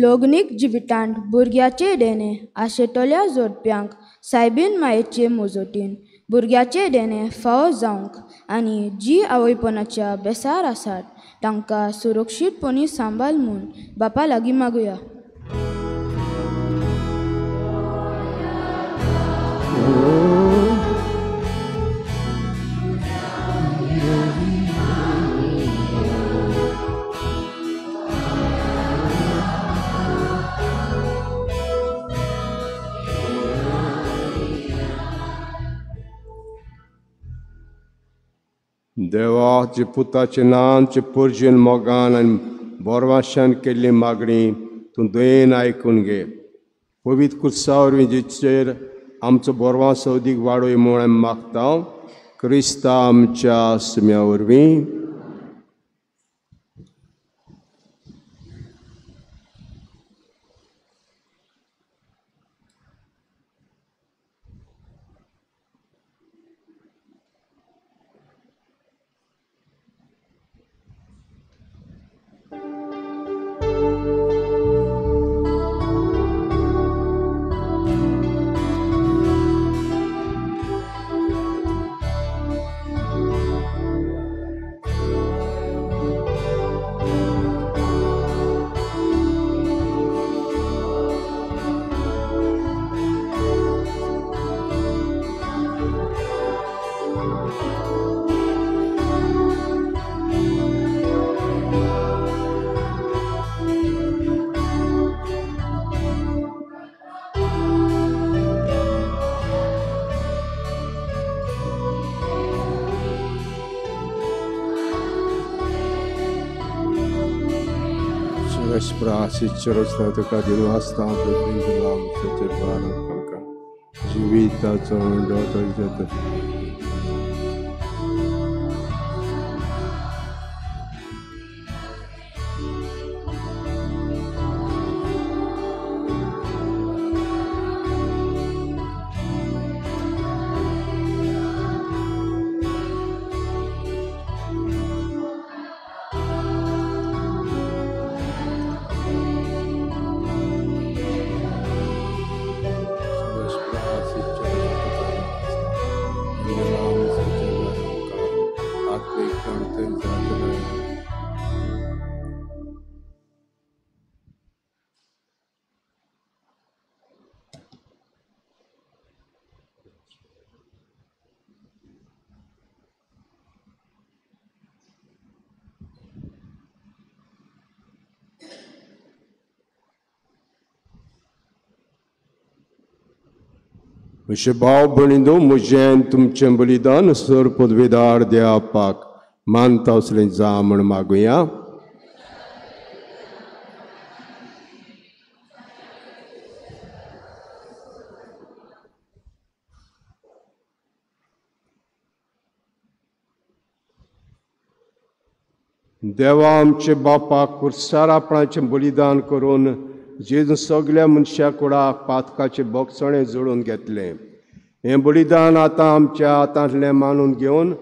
लग्नीक जिवितांत भुरग्याचे देणे आशेतल्या जोडप्यांक सायबीन मायेचे मोजोटीन भुरग्याचे देणे फावो जावंक आनी जी आवयपणाच्या बेसार आसात तांकां सुरक्षीतपणी सांबाळ म्हूण बापा लागीं मागुया. देवा जे पुताचे नांचे पुर्जेन मोगान आनी बोरवाशान केल्ली मागणी तूं दयेन आयकून घे. पवित्र कुर्सा वरवीं जेचेर आमचो बोरवास अदीक वाडोय म्हूण आमी मागता. क्रिस्ता आमच्या सुम्या वरवीं. Sprácičerosta taka dilasta preprinzila muszecie pana paka. Żywita co do to. म्हजे भाव भयणींनो, म्हजें तुमचें बलिदान सर पदवीदार देवापाक मानता असलें जा म्हण मागुया. देवा आमचे बापाक कुर्सार आपणाचें बलिदान करून जेजून सगळ्या मनशां कुडाक पातकाचें बोगसणें जोडून घेतलें. हें बलिदान आतां आमच्या हातांतलें मानून घेवन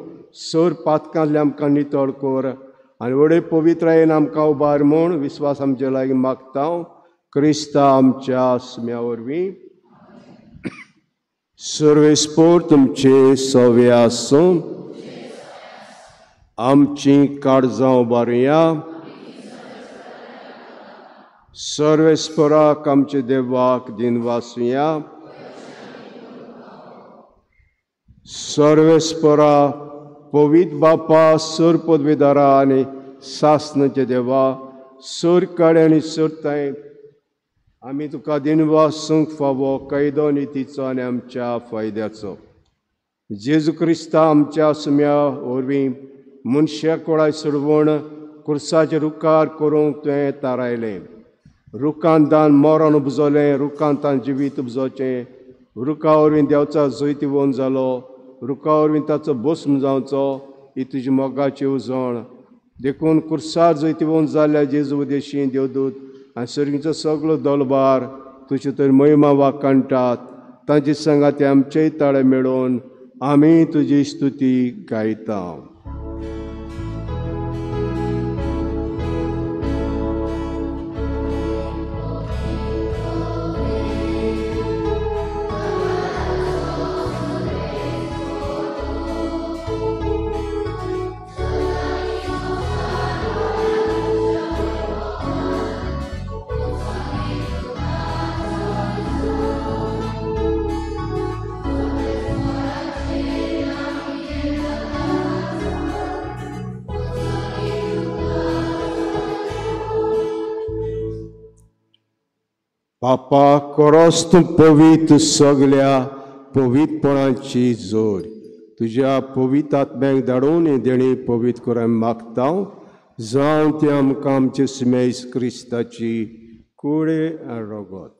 सर पातकांतलें आमकां नितळ कर आनी व्हडे पवित्रायेन आमकां उबार म्हूण विस्वास आमचे लागीं मागता. क्रिस्ता आमच्या सुम्या वरवीं. सर्वेस्पोर तुमचे सव्य आसून आमची काळजां उबारुया. सर्वेस्पराक आमचे देवाक दिन वासुया. सर्वेस्परा पवित्र बापा सर पदवीदारा आनी सासनाचे देवा सर काडे आनी सरताय आमी तुका दिनवासूंक फावो कैदो नितीचो आनी आमच्या फायद्याचो. जेजू क्रिस्ता आमच्या सुम्या वरवीं मनशा कुळाय सोडवून कुर्साचे रुकार करूंक तुवें थारायलें. रुखान दान मरण उपजलें, रुखान तान जिवीत उपजोचें. रुखा वरवीं देवचा जैत वोन जालो, रुखा वरवीं ताचो भस्म जावचो ही तुजी मोगाची उजवण. देखून कुर्सार जैत वोन जाल्ल्या जेजू उदेशी देवदूत आनी सर्गीचो सगळो दलबार तुजे तर महिमा वाकाणटात. तांचे सांगाते आमचेय ताळे मेळोवन आमी तुजी स्तुती गायता. बापा कोरोस तूं पवित्र सगल्या पवित्रपणाची जोड तुज्या पवित्र आत्म्याक धाडून ही देणी पवित्र करून मागता. जावं ती आमकां आमचे सुमेस क्रिस्ताची कुळे रगत.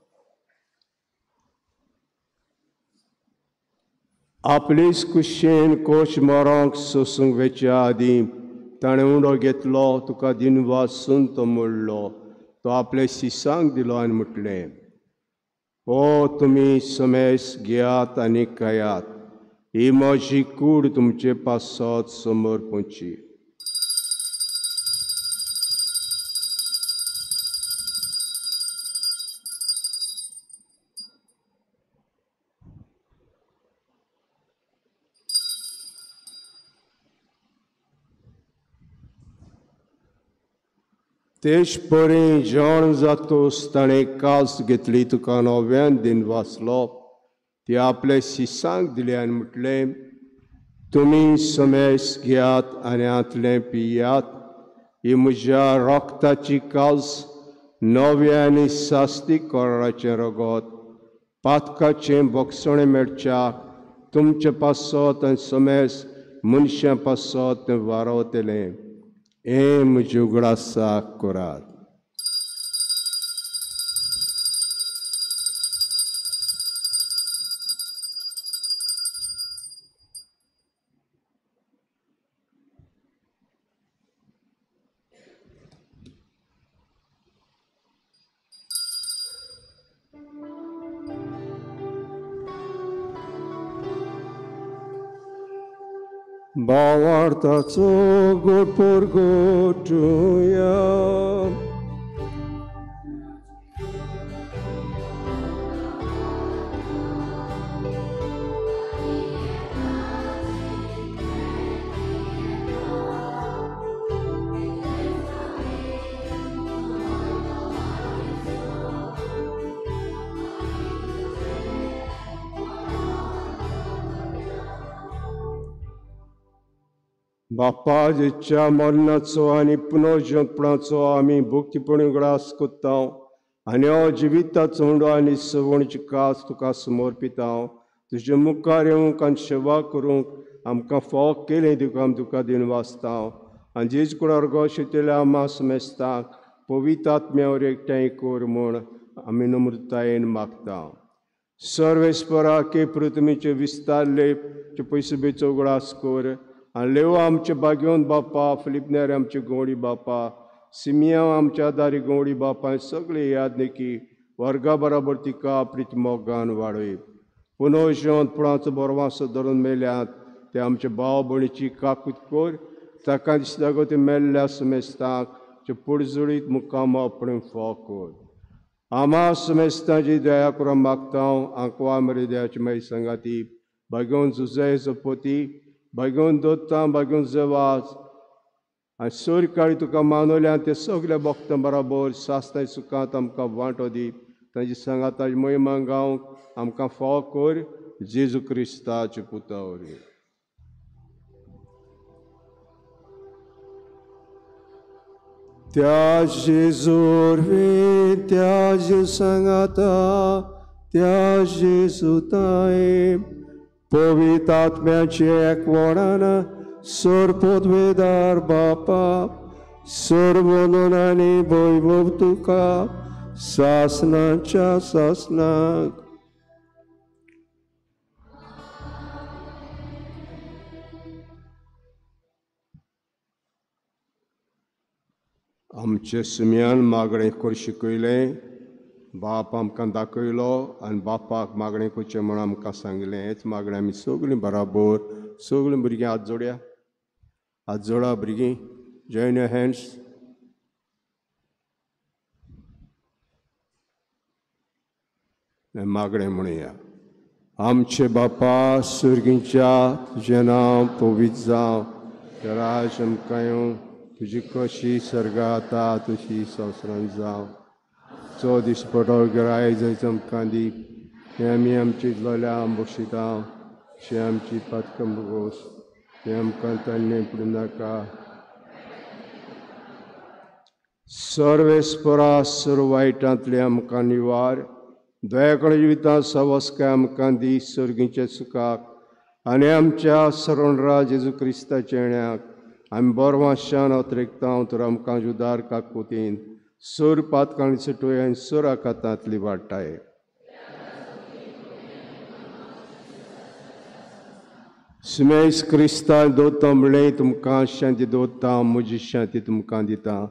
आपलीच कुशेन कोश मारोंक सोसूंक वेच्या आदीं ताणें उंडो घेतलो, तुका दिनवासून तो मोडलो. तो आपल्या शिसांक दिलो आनी म्हटलें, ओ तुमी समेस घेयात आनी खायात, ही म्हजी कूड तुमचे पासत समोर पोंची. तेज परी जेवण जातोस ताणें कास घेतली, तुका नव्यान दिन वाचलो. ती आपल्या शिसांक दिली आनी म्हटलें, तुमी समेस घेयात आनी आतलें पियात, ही म्हज्या रोगताची कास, नव्या आनी सास्तीक कराराचें रगत, पातकाचें बोगसणें मेळच्याक तुमचे पासत आनी समेस मनशां पासत तें वारवतलें. हे म्हज्या उगडासाक करात. भावार्थाचो गोड पोरगोटुया. बापा जेच्या मरणाचो आनी पुनर्जन्मपणाचो आमी भुक्तीपणी उगडास कोत्ता आनी हो जिविताचो हुंडो आनी सवणीची कास तुका समर्पिता. तुजे मुखार येवंक आनी सेवा करूंक आमकां फाव केलें तुका तुका दिन वाचता. आनी जेज कुडार गोशितल्या आमा समेस्ताक पवित्र आत्म्यावर एकठांय कर म्हूण आमी नम्रतायेन मागता. सर्वेस्परा के पृथ्वीचे विस्तारले पयसुबेचो उगडास कर आनी लेवा आमचे बागेवन बापा, फिलिपनेर आमचे गवळी बापा, सिमिया आमच्या आदारी गवळी बापा, सगळे यादनेकी वर्गा बराबर तिका प्रीत मोगान वाडय. पुनर्जन्मपणाचो बरवासो धरून मेल्यात ते आमचे भाव भयणीची काकूत कर. ताका दिसता गो ते मेल्ल्या समेस्ताक पुडजुळीत मुकाम आपण फाव कर. आमा समेस्तांची दया करून मागता आंकवा मर्यादाची माई संगाती बागोवन जुजय जपोती बागोवन दोत्ता बागोवन जवाज आनी सोर काळी तुका मानवल्यान ते सगळे भक्तां बरोबर सासताय सुखांत आमकां वांटो दी तांची सांगाताची महिमा गावंक आमकां फाव कर जेजू क्रिस्ताचे पुता वरवीं. त्या जेजू वरवीं त्या जेजू सांगाता त्या जेजू ताय पवित्र आत्म्याचे एकवटान सरपोतवेदार बापा सर्वनोन आनी वैभव तुका सासनाच्या सासनाक आमचे सुम्यान मागणें कर शिकयलें बाप आमकां दाखयलो आनी बापाक मागणें करचें म्हण आमकां सांगलें. हेच मागणें आमी सगळीं बराबर सगळीं भुरगीं हात जोड्या हात जोडा भुरगीं जॉयन युअर हँड्स. मागणें म्हणुया. आमचे बापा सुर्गींच्या तुजें नांव पवित्र जावं तुजें राज आमकां येवं तुजी कशी सर्गांत आता तशी संवसारांत जावं. चो दीस पडो गिराय जायचं आमकां दी हें आमी आमची लोल्या बक्षिता अशी आमची पातकां भोगोस हें आमकां ताणें पडूं नाका. सर्वेस्परा सर्व वायटांतले आमकां निवार दयाकडे जिवितांत सवस्काय आमकां दी सर्गीचे सुखाक आनी आमच्या सरणरा जेजू क्रिस्ताच्या येण्याक आमी बोरवाशान अतिरिक्ता तर आमकां जुदार काकोतीन सोर पातकाळी सुटोय आनी सोर आकातांतली वाडटाय. सुमेस क्रिस्ता दोता म्हणलें तुमकां शांती दोता म्हजी शांती तुमकां दिता.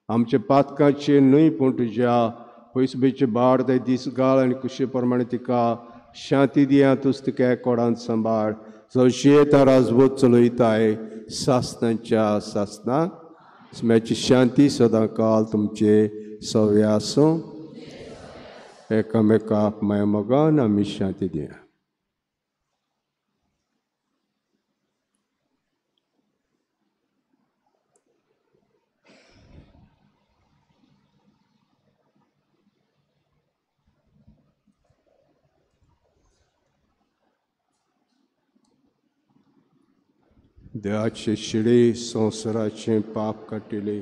आमचे पातकांचे न्हय पूण तुज्या पयसुबेचे बाड ते दीस घाल आनी कुशे प्रमाणे तिका शांती दिया. तूंच तिका कोडांत सांबाळ जशी येता राजवत चलयताय सासनांच्या सासनाक. सुम्याची शांती सदां काल तुमचे सव्या आसूं. एकामेकाक माया मोगान आमी शांती दिया. देवाचे शिडे संवसाराचें पाप काटिले.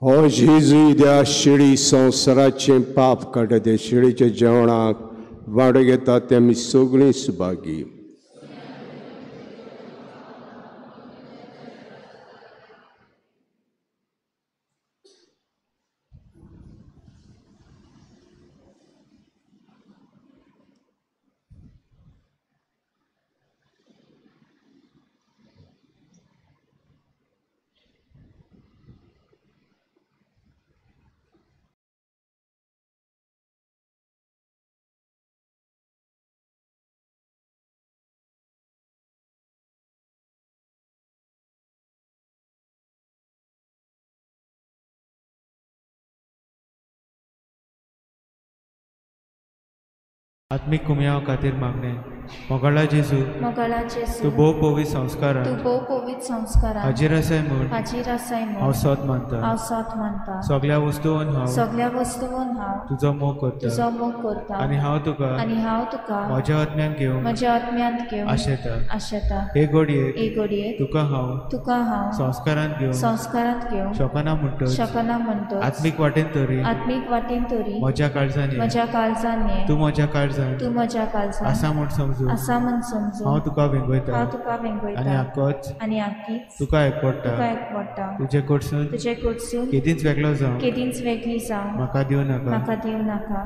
हो जेजू द्या शिडी संवसाराचें पाप काडटे शिडीच्या जेवणाक वाडो घेता ते आमी सगळीं सुभागी. आत्मिक कुमयाव खातीर मागणे. मोगळा जेजू तूं भोव पवित्र संस्कारान हाजीर आसाय म्हूण हांव सत मानता. सगळ्या वस्तूंत हांव तुजो मोग करता आनी हांव तुका म्हज्या आत्म्यान घेवंक आशेता. हे घडयेक तुका हांव संस्कारांत घेवंक शकना म्हणटच आत्मीक वाटेन तरी म्हज्या काळजांनी तूं म्हज्या काळजांत आसा म्हूण समजून हांव तुका वेंगयता आनी आख्खीच तुका एकवडटा. तुजे कडसून केदींच वेगळी जावं म्हाका दिवं नाका.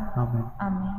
आमेन.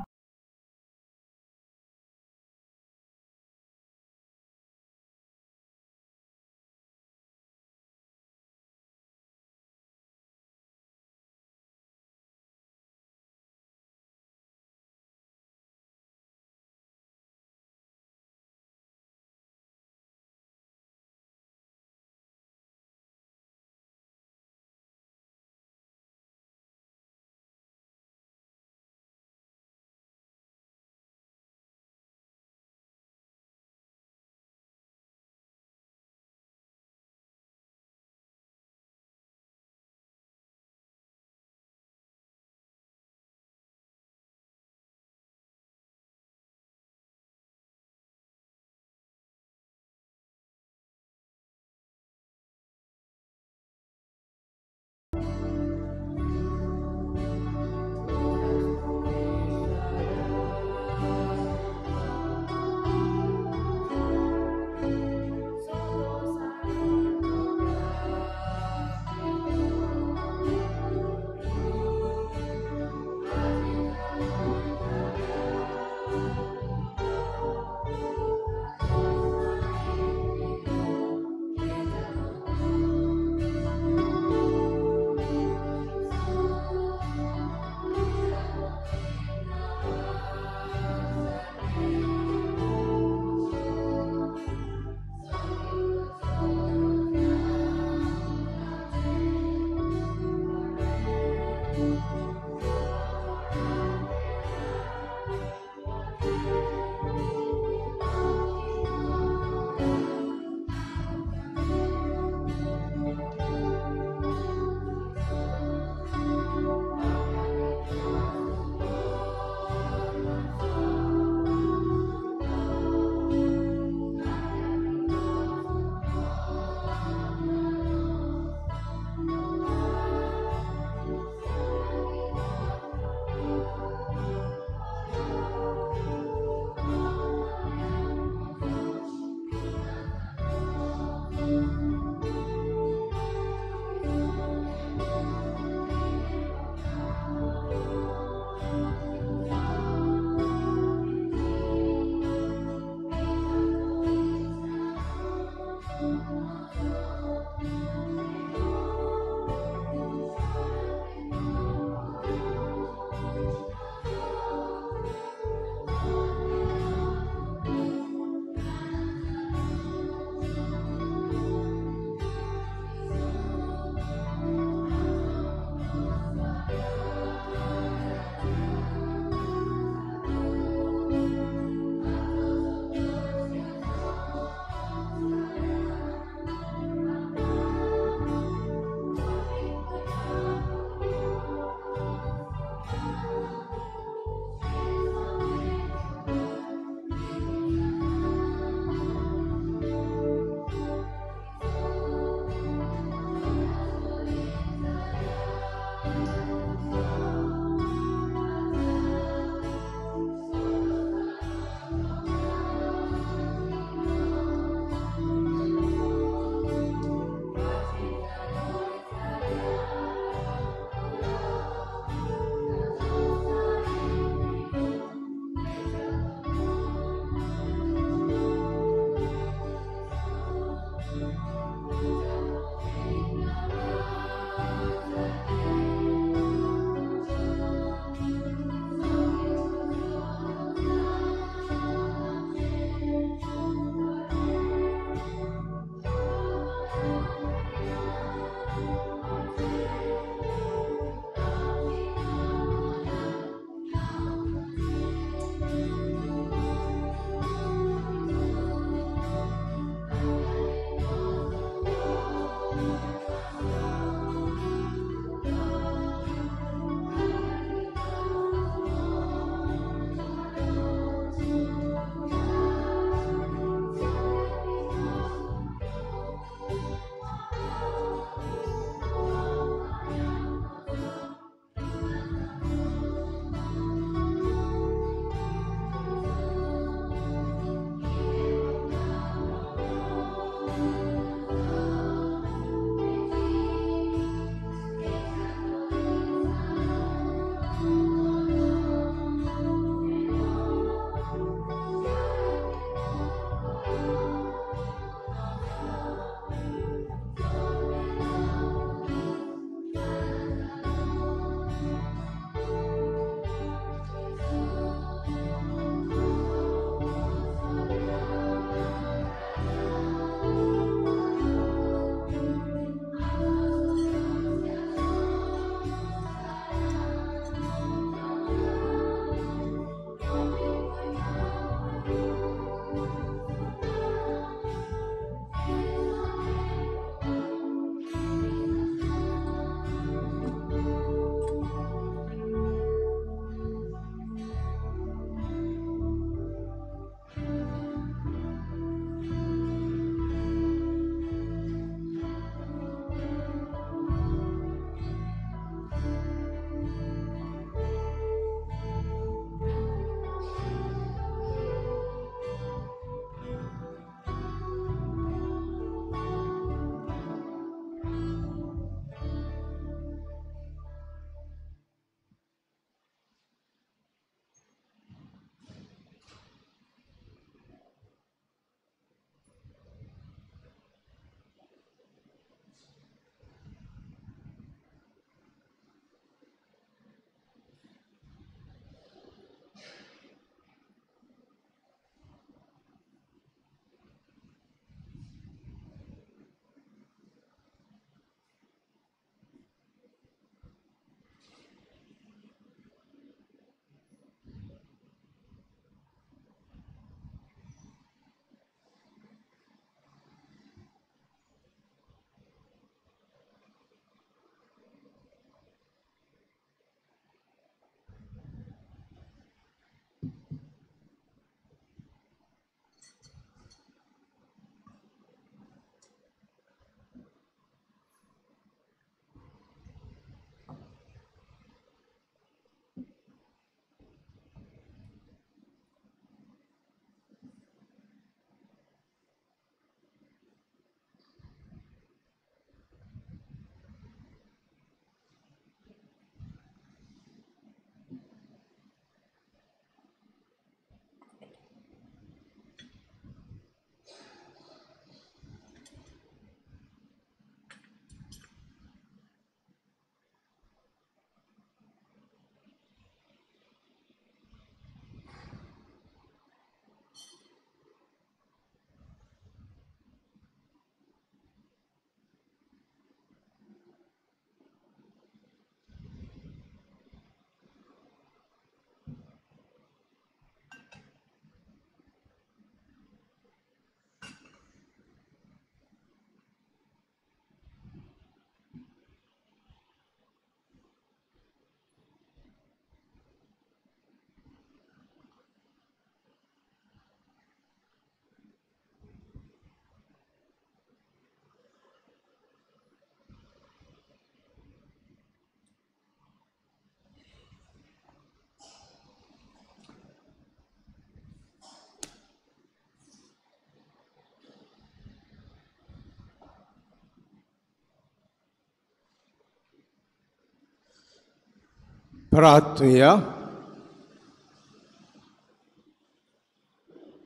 प्रार्थया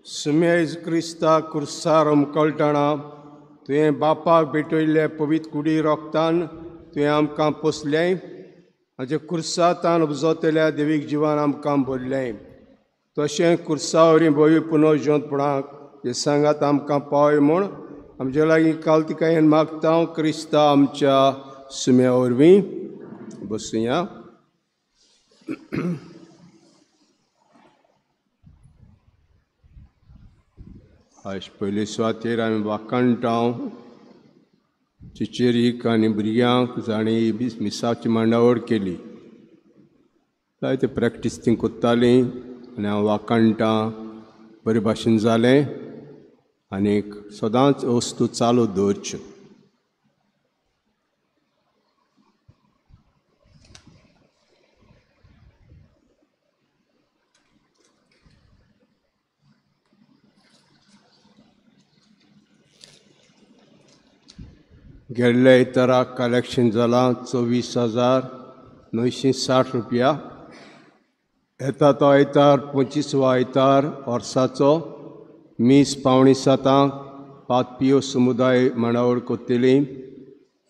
सुमेज क्रिस्ता कुर्सार मुकळटणा तुवें बापाक भेटयल्ले पवित्र कुडी रोगतान तुवें आमकां पोसलें हाजे कुर्सातान उजोतल्या देवीक जिवान आमकां भरलें तशें कुर्सा वरी बोवी पुनर्जोंतपणाक हे सांगात आमकां पावय म्हूण आमचे लागीं कालतिकायेन मागता क्रिस्ता आमच्या सुम्या वरवीं बसुया. आज पयले सुवातेर आमी वाकाणटाव चिचेरीक आनी भुरग्यांक जाणी मिसाची मांडावळ केली. जायते प्रॅक्टीस ती कोत्तालीं आनी हांव वाकाणटां बरे भाशेन जालें आनीक सदांच वस्तू चालू दवरच्यो. गेल्ल्या इतराक कलेक्शन जालां 24,960 रुपया. येता तो आयतार 25वा आयतार वर्साचो मीस 6:45 पातपियो समुदाय मांडावळ कोत्तेली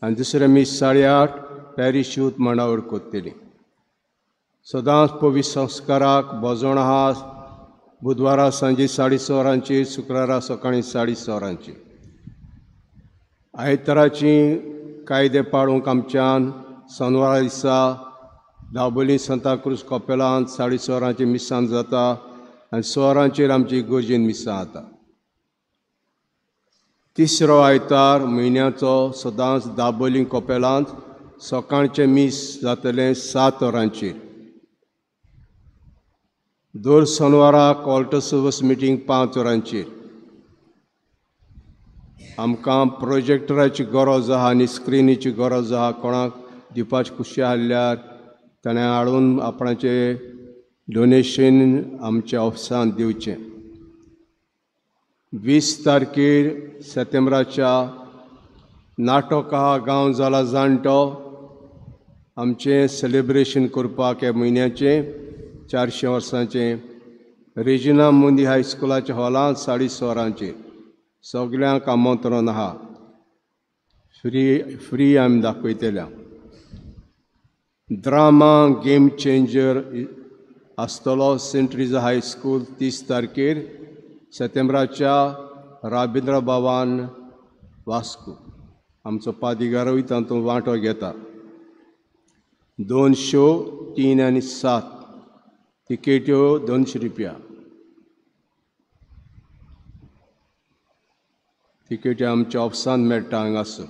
आनी दुसरे मीस 8:30 पॅरिश यूथ मांडावळ कोत्तेली. सदांच पवित्र संस्काराक बोजोण आहा बुधवारा सांजे 6:30 शुक्रारा सकाळीं 6:30. आयताराची कायदे पाळूंक आमच्यान सोनवारा दिसा दाबोलीं सांताक्रूज कॉपेलांत 6:30 मिसान जाता आनी 6:00 आमची इगोर्जेन मिसां जाता. तिसरो आयतार म्हयन्याचो सदांच दाबोलीं कॉपेलांत सकाळचें मीस जातलें 7:00. दर सोनवाराक ऑल्टर सर्विस मिटींग 5:00. आमकां प्रोजेक्टराची गरज आहा आनी स्क्रिनीची गरज आहा. कोणाक दिवपाची खुशी आसल्यार ताणें हाडून आपणाचें डोनेशन आमच्या ऑफिसांत दिवचें. 20 तारखेर सप्टेंबराच्या नाटक आहा गांव जाला जाणटो आमचें सेलेब्रेशन करपाक हे म्हयन्याचें 400 वर्सांचें रेजिना मोंदी हायस्कुलाच्या हॉलांत 6:30. सगल्यांक आमंत्रण आहा. फ्री आमी दाखयतल्या. ड्रामा गेम चेंजर आसतलो सेंट ट्रिजा हायस्कूल 30 तारखेर सप्टेंबराच्या राबिंद्र भवन वास्को. आमचो पादिगारूय तातूंत वांटो घेता. 2 शो 3 आनी 7 तिकेट्यो 200 रुपया. तिकेटी आमच्या ऑफिसांत मेळटा हांगासर.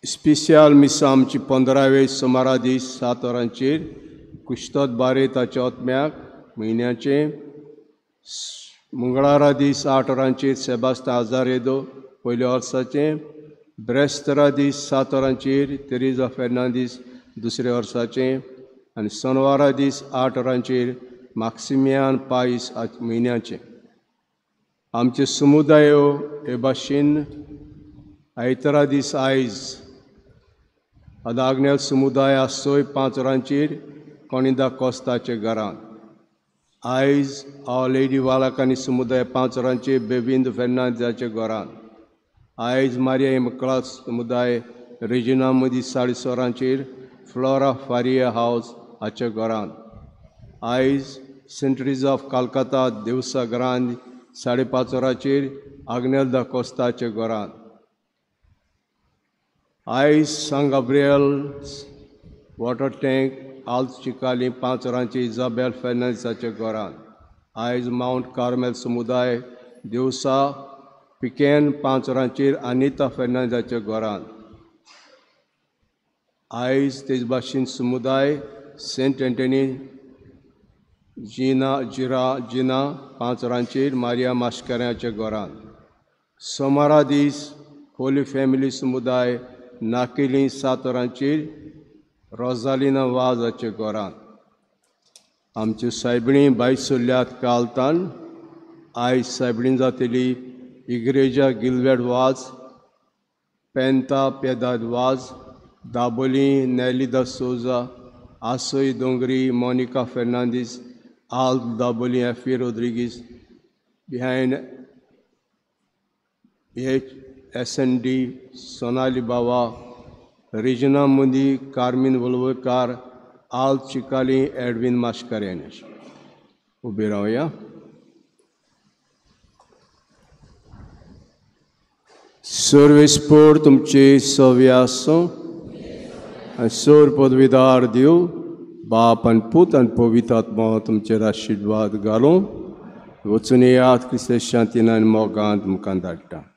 स्पेशल मिसां आमची 15वे सोमारा दीस 7:00 कुश्तोत बारे ताच्या ओतम्याक म्हयन्याचें. मंगळारा दीस 8:00 सेबास्तां आजारेदो पयल्या वर्साचें. ब्रेस्तारा दीस 7:00 तेरेजा फेर्नांदीस दुसऱ्या वर्साचें. आनी सोनवारा दीस 8:00 मॅक्सिमियान पायस म्हयन्याचें. आमचे समुदायो हे भाशेन आयतारा दीस आयज आदाग्नेल समुदाय आसोय 5:00 कोणिदा कोस्ताचे घरांत. आयज आवर लेडी वालाकानी समुदाय 5:00 बेबिंद फेर्नांदाचे घरांत. आयज मारिया इमकळा समुदाय रेजिना मदीं 16:30 फ्लोरा फारिया हावस हाच्या घरांत. आयज सेंट ट्रिजा ऑफ कालकाता देवसा घरांत 5:30 आग्नेल दा कोस्ताचे घरांत. आयज सांग Gabriel water tank आल्त Chicalim 5:00 Isabel फेर्नांदिसाचे घरांत. आयज माउंट कार्मेल समुदाय देवसा पिकेन 5:00 अनिता फेर्नांदाच्या घरांत. आयज तेज भाशेन समुदाय सेंट एंटनी जिना 5:00 मारिया मास्काऱ्याच्या घरांत. सोमारा दीस होली फॅमिली समुदाय नाकिली 7:00 रोजालिना वाजाच्या घरांत. आमच्यो सायबिणी भायर सरल्यात कालतान. आयज सायबिणी जातली इग्रेजा गिलवेड वाज, पेंता पेदाद वाज, दाबोली नेली दा सोजा, आसोई दोंगरी, Monika Fernandes, आल्प Dabolim, एफी रोड्रिगीज. Behind SND, Sonali Bawa, Regina Mundi, Carmen Volvekar, Alp Chikali, Edwin Mascarenes. उभे राहूया. सर्वेस्पोर तुमचे सव्य आसूं आनी सोर पदवीदार दिव बाप आनी पूत आनी पवित्र आत्मा तुमचेर आशिर्वाद घालूं. वचून येयात, क्रिस्तांव शांतीन आनी मोगान तुमकां धाडटा.